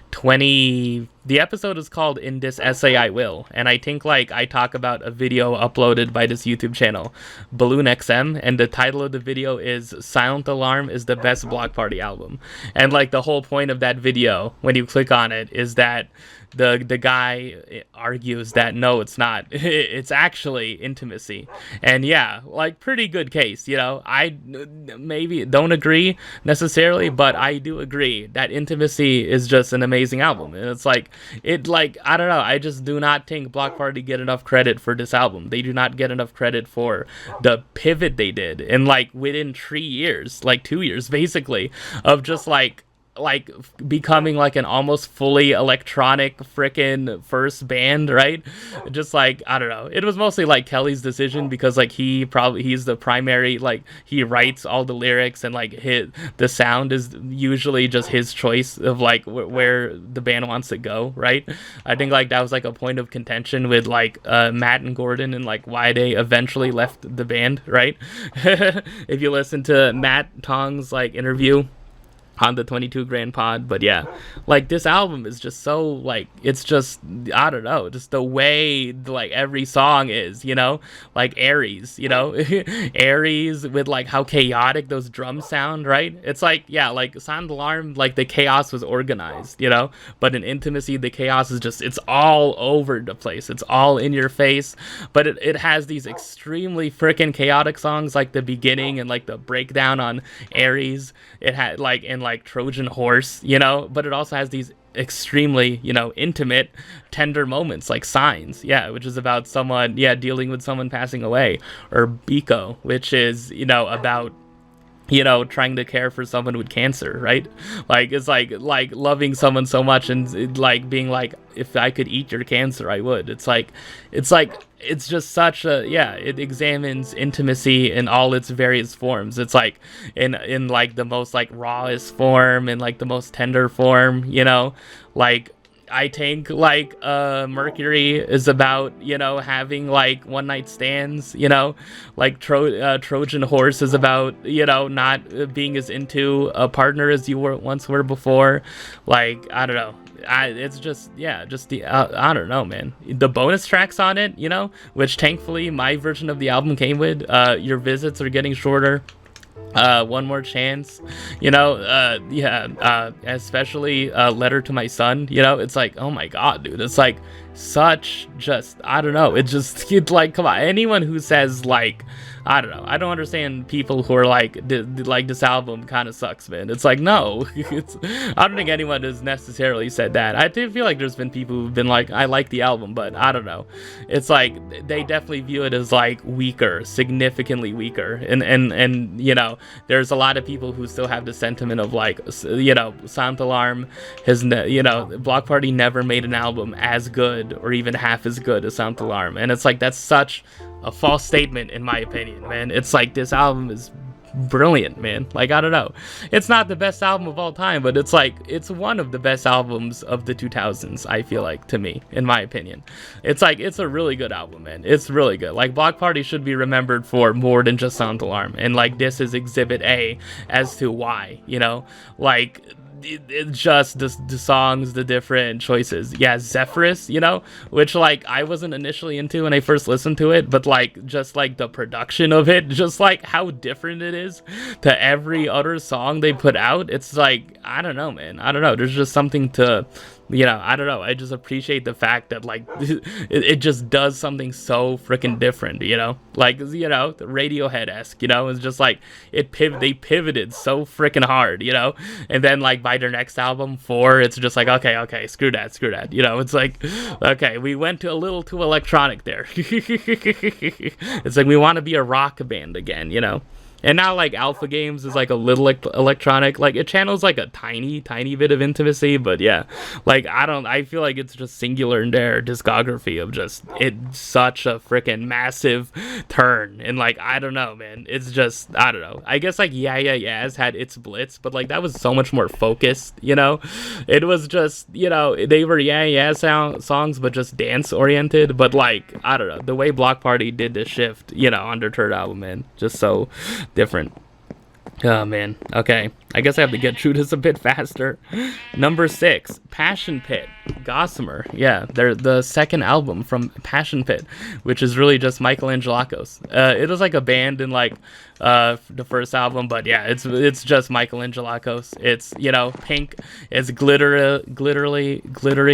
20. The episode is called In This Essay I Will, and I think like I talk about a video uploaded by this YouTube channel, Balloon XM, and the title of the video is Silent Alarm is the best Block Party album. And like the whole point of that video, when you click on it, is that the guy argues that no, it's not. It's actually Intimacy. And yeah, like pretty good case, you know. I maybe don't agree necessarily, but I do agree that Intimacy is just an amazing album. And it's like, I don't know, I just do not think Block Party get enough credit for this album. They do not get enough credit for the pivot they did. And like within 3 years, like 2 years basically, of just like becoming like an almost fully electronic frickin' first band, right? Just like, I don't know, it was mostly like Kelly's decision, because like he's the primary, like he writes all the lyrics, and like the sound is usually just his choice of like where the band wants to go, right? I think like that was like a point of contention with like Matt and Gordon, and like why they eventually left the band, right? If you listen to Matt Tong's like interview on the 22 Grand Pod. But yeah, like this album is just so like, it's just, I don't know, just the way like every song is, you know, like Aries, you know, Aries with like how chaotic those drums sound, right? It's like, yeah, like Sound Alarm, like the chaos was organized, you know, but in Intimacy the chaos is just, it's all over the place, it's all in your face. But it has these extremely freaking chaotic songs like the beginning and like the breakdown on Aries. It had like in like Trojan Horse, you know, but it also has these extremely, you know, intimate, tender moments like Signs, yeah, which is about someone, yeah, dealing with someone passing away, or Biko, which is, you know, about, you know, trying to care for someone with cancer, right? Like it's like loving someone so much and like being like, if I could eat your cancer, I would. It's just such a, yeah, it examines intimacy in all its various forms. It's like in like the most like rawest form and like the most tender form, you know, like I think like Mercury is about, you know, having like one night stands, you know, like Trojan Horse is about, you know, not being as into a partner as you once were before. Like, I don't know. It's just, yeah, just the, I don't know, man. The bonus tracks on it, you know, which thankfully my version of the album came with, Your Visits Are Getting Shorter. One More Chance, you know, especially Letter to My Son, you know, it's like, oh my god, dude, it's like such just, I don't know, it just, it's like, come on, anyone who says like, I don't know, I don't understand people who are like, like this album kind of sucks, man. It's like, no, I don't think anyone has necessarily said that. I do feel like there's been people who've been like, I like the album, but I don't know. It's like, they definitely view it as like weaker, significantly weaker. And you know, there's a lot of people who still have the sentiment of like, you know, Sound Alarm has, you know, Block Party never made an album as good or even half as good as Sound Alarm. And it's like, that's such a false statement in my opinion, man. It's like, this album is brilliant, man. Like, I don't know, it's not the best album of all time, but it's like, it's one of the best albums of the 2000s, I feel like, to me, in my opinion. It's like, it's a really good album, man. It's really good. Like, Block Party should be remembered for more than just Sound Alarm, and like, this is exhibit A as to why, you know, like, it's just the songs, the different choices. Yeah, Zephyrus, you know, which like I wasn't initially into when I first listened to it, but like just like the production of it, just like how different it is to every other song they put out. It's like, I don't know, man. I don't know. There's just something to, you know, I don't know. I just appreciate the fact that like it just does something so freaking different, you know, like, you know, Radiohead-esque, you know. It's just like they pivoted so freaking hard, you know, and then like by their next album 4, it's just like, okay, screw that, you know. It's like, okay, we went to a little too electronic there. It's like, we want to be a rock band again, you know. And now like Alpha Games is like a little electronic, like it channels like a tiny bit of intimacy, but yeah, like I feel like it's just singular in their discography of just, it's such a freaking massive turn. And like, I don't know, man, it's just, I don't know, I guess like Yeahs had its blitz, but like that was so much more focused, you know. It was just, you know, they were songs but just dance oriented. But like, I don't know, the way Block Party did this shift, you know, on their third album, man, just so different. Oh man. Okay, I guess I have to get through this a bit faster. Number 6, Passion Pit, Gossamer. Yeah, they're the second album from Passion Pit, which is really just Michael Angelakos. It was like a band in like the first album, but yeah, it's just Michael Angelakos. It's, you know, pink, it's glittery,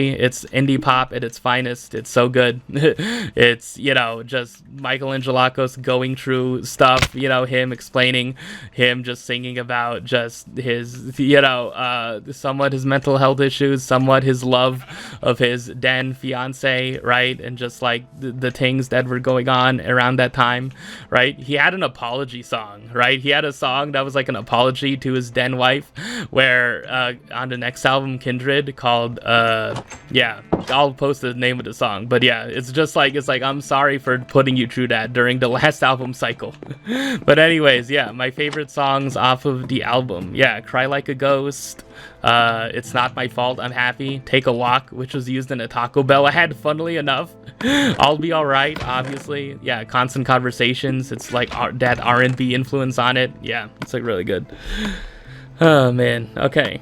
it's indie pop at its finest. It's so good. It's, you know, just Michael Angelakos going through stuff, you know, him explaining, him just singing about just his, you know, somewhat his mental health issues, somewhat his love of his then fiance, right? And just like the things that were going on around that time, right? He had an apology song, right? He had a song that was like an apology to his then wife, where on the next album, Kindred, called yeah, I'll post the name of the song, but yeah, it's just like, it's like, I'm sorry for putting you through that during the last album cycle. But anyways, yeah, my favorite songs off of the album, yeah, Cry Like a Ghost, It's Not My Fault, I'm Happy, Take a Walk, which was used in a Taco Bell ad, funnily enough, I'll Be Alright, obviously, yeah, Constant Conversations, it's like that R&B influence on it, yeah, it's like really good. Oh man, okay.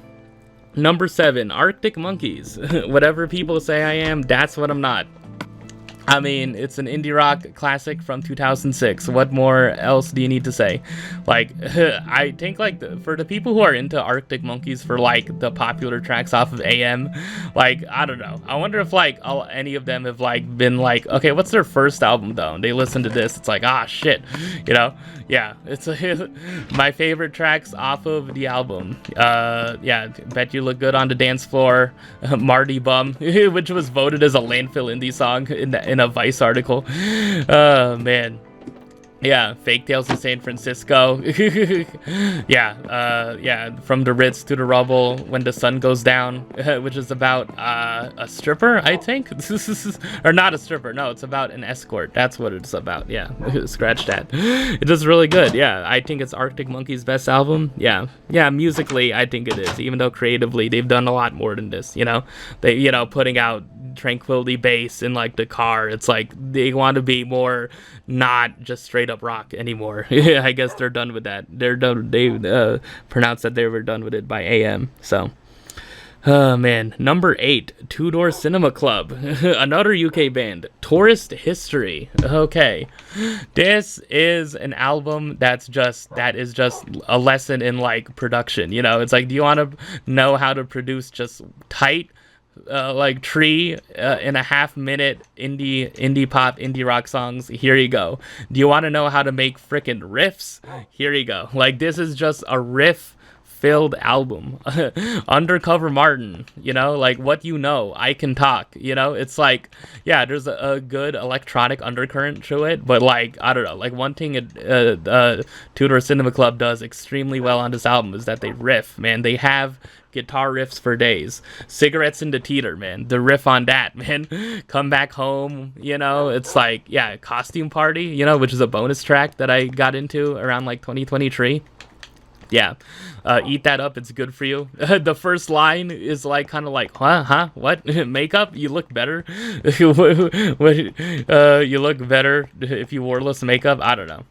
Number 7, Arctic Monkeys. Whatever people say I am, that's what I'm not. I mean, it's an indie rock classic from 2006. What more else do you need to say? Like, I think, like, for the people who are into Arctic Monkeys for, like, the popular tracks off of AM, like, I don't know. I wonder if, like, any of them have, like, been like, okay, what's their first album, though? And they listen to this. It's like, ah, shit. You know? Yeah, it's my favorite tracks off of the album. Yeah, Bet You Look Good on the Dance Floor, Marty Bum, which was voted as a landfill indie song in a Vice article. Oh man. Yeah, Fake Tales in San Francisco. Yeah, From the Ritz to the Rubble, When the Sun Goes Down, which is about a stripper, I think. Or not a stripper, no, it's about an escort. That's what it's about. Yeah, scratch that. It is really good. Yeah, I think it's Arctic Monkeys' best album. Yeah, musically, I think it is. Even though creatively, they've done a lot more than this. You know, putting out Tranquility Bass in like the car. It's like they want to be more not just straight up rock anymore. I guess they're done with that. They're done. They pronounced that they were done with it by AM. So, oh man. Number 8, Two Door Cinema Club, another UK band. Tourist History. Okay, this is an album that is just a lesson in like production. You know, it's like, do you want to know how to produce just tight, like Tree in a half-minute indie pop, indie rock songs? Here you go. Do you want to know how to make frickin' riffs? Here you go. Like, this is just a riff-filled album. Undercover Martin, you know, like, What You Know, I Can Talk, you know? It's like, yeah, there's a good electronic undercurrent to it, but like, I don't know, like, one thing Two Door Cinema Club does extremely well on this album is that they riff, man. They have guitar riffs for days. Cigarettes in the Teeter, man. The riff on that, man. Come Back Home, you know. It's like, yeah, Costume Party, you know, which is a bonus track that I got into around like 2023. Yeah. Eat That Up, It's Good For You. The first line is like kind of like, what? Makeup? You look better. You look better if you wore less makeup. I don't know.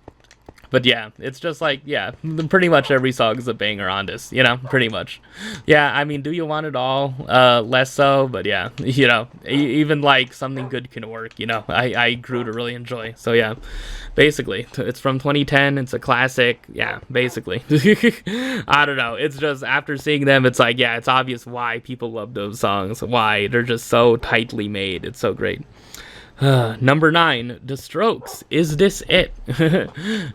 But yeah, it's just like, yeah, pretty much every song is a banger on this, you know, pretty much. Yeah, I mean, Do You Want It All? Less so, but yeah, you know, even like Something Good Can Work, you know, I grew to really enjoy. So yeah, basically, it's from 2010, it's a classic, yeah, basically. I don't know, it's just, after seeing them, it's like, yeah, it's obvious why people love those songs, why they're just so tightly made, it's so great. Number 9, The Strokes, Is This It?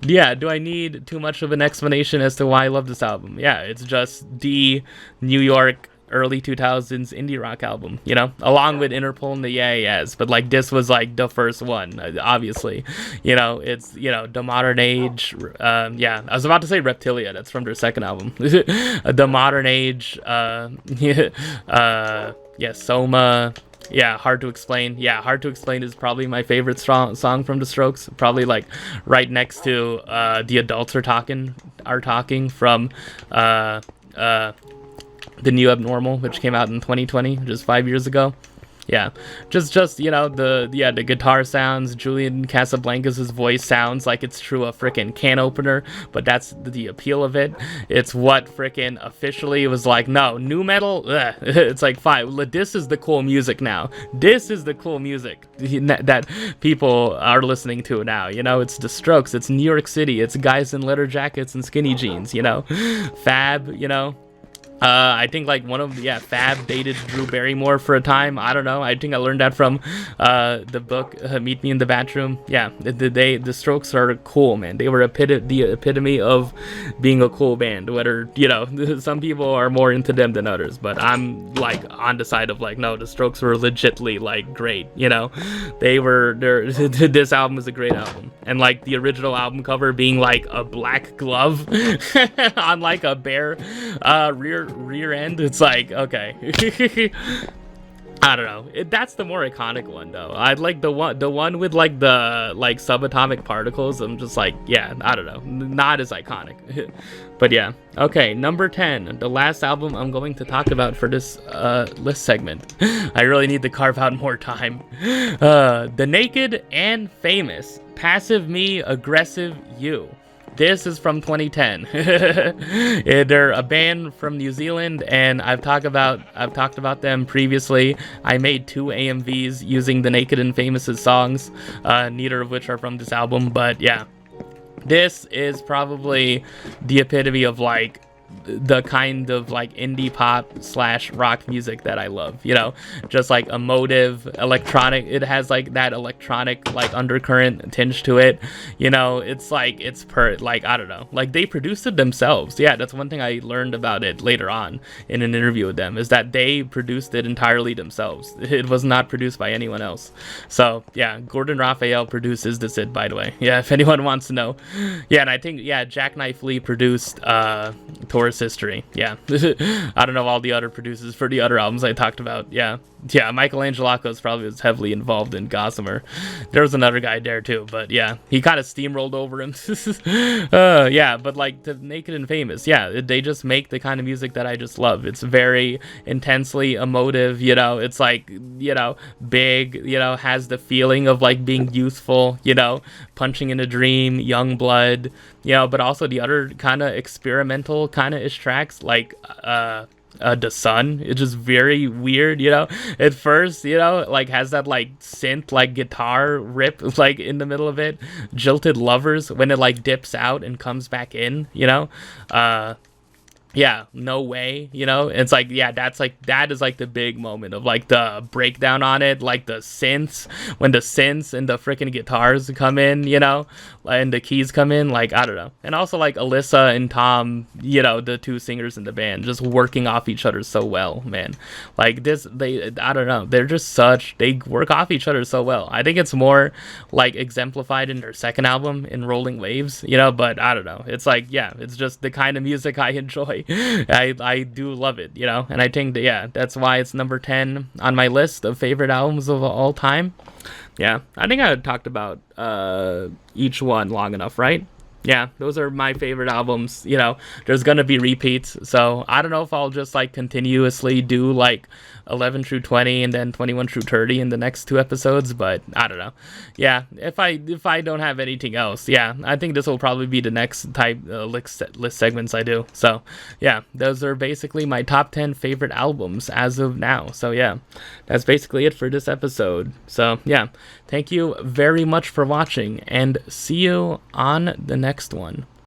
Yeah, do I need too much of an explanation as to why I love this album? Yeah, it's just the New York early 2000s indie rock album, you know, along with Interpol and the Yeah Yeahs, but like this was like the first one, obviously, you know. It's, you know, The Modern Age, yeah, I was about to say Reptilia, that's from their second album. The Modern Age, yeah, Soma. Yeah, Hard to Explain. Yeah, Hard to Explain is probably my favorite song from The Strokes. Probably like right next to The Adults Are Talking from The New Abnormal, which came out in 2020, just 5 years ago. Yeah, just you know, the guitar sounds. Julian Casablancas' voice sounds like it's through a freaking can opener, but that's the appeal of it. It's what freaking officially was like, no, new metal. Ugh. It's like, fine, this is the cool music now. This is the cool music that people are listening to now. You know, it's The Strokes. It's New York City. It's guys in leather jackets and skinny jeans. You know, Fab. You know. I think like Fab dated Drew Barrymore for a time. I don't know. I think I learned that from the book Meet Me in the Bathroom. Yeah, the Strokes are cool, man. They were the epitome of being a cool band. Whether, you know, some people are more into them than others, but I'm like on the side of like, no, the Strokes were legitly like great. You know, this album is a great album, and like the original album cover being like a black glove on like a bear rear end. It's like, okay. I don't know. That's the more iconic one, though. I like the one with like the like subatomic particles. I'm just like, yeah, I don't know, not as iconic. But yeah, okay. Number 10, the last album I'm going to talk about for this list segment. I really need to carve out more time. The Naked and Famous, Passive Me, Aggressive You. This is from 2010. They're a band from New Zealand, and I've talked about them previously. I made 2 AMVs using the Naked and Famous' songs, neither of which are from this album, but yeah. This is probably the epitome of like the kind of like indie pop / rock music that I love, you know, just like emotive, electronic. It has like that electronic like undercurrent tinge to it, you know. It's like like I don't know, like they produced it themselves. Yeah, that's one thing I learned about it later on in an interview with them, is that they produced it entirely themselves. It was not produced by anyone else. So yeah, Gordon Raphael produces this, by the way. Yeah, if anyone wants to know. Yeah, and I think Jackknife Lee produced Tourist History. Yeah. I don't know all the other producers for the other albums I talked about. Yeah, Michael Angelakos probably was heavily involved in Gossamer. There was another guy there too, but yeah, he kind of steamrolled over him. Yeah, but like the Naked and Famous, yeah, they just make the kind of music that I just love. It's very intensely emotive, you know. It's like, you know, big, you know, has the feeling of like being youthful, you know, Punching in a Dream, Young Blood, you know, but also the other kind of experimental kind of ish tracks like The Sun. It's just very weird, you know. At first, you know, like has that like synth like guitar rip like in the middle of it. Jilted Lovers, when it like dips out and comes back in, you know. Yeah, No Way, you know. It's like, yeah, that is like the big moment of like the breakdown on it, like the synths, when the synths and the freaking guitars come in, you know, and the keys come in, like I don't know. And also like Alyssa and Tom, you know, the 2 singers in the band, just working off each other so well, man. Like this, I don't know, they're just they work off each other so well. I think it's more like exemplified in their second album, in Rolling Waves, you know, but I don't know. It's like, yeah, it's just the kind of music I enjoy. I do love it, you know, and I think that, yeah, that's why it's number 10 on my list of favorite albums of all time. Yeah, I think I talked about each one long enough, right? Yeah, those are my favorite albums. You know, there's gonna be repeats, so I don't know if I'll just like continuously do like 11 through 20 and then 21 through 30 in the next 2 episodes, but I don't know. Yeah, if I don't have anything else, yeah, I think this will probably be the next type list segments I do. So yeah, those are basically my top 10 favorite albums as of now. So yeah, that's basically it for this episode. So yeah, thank you very much for watching, and see you on the next one.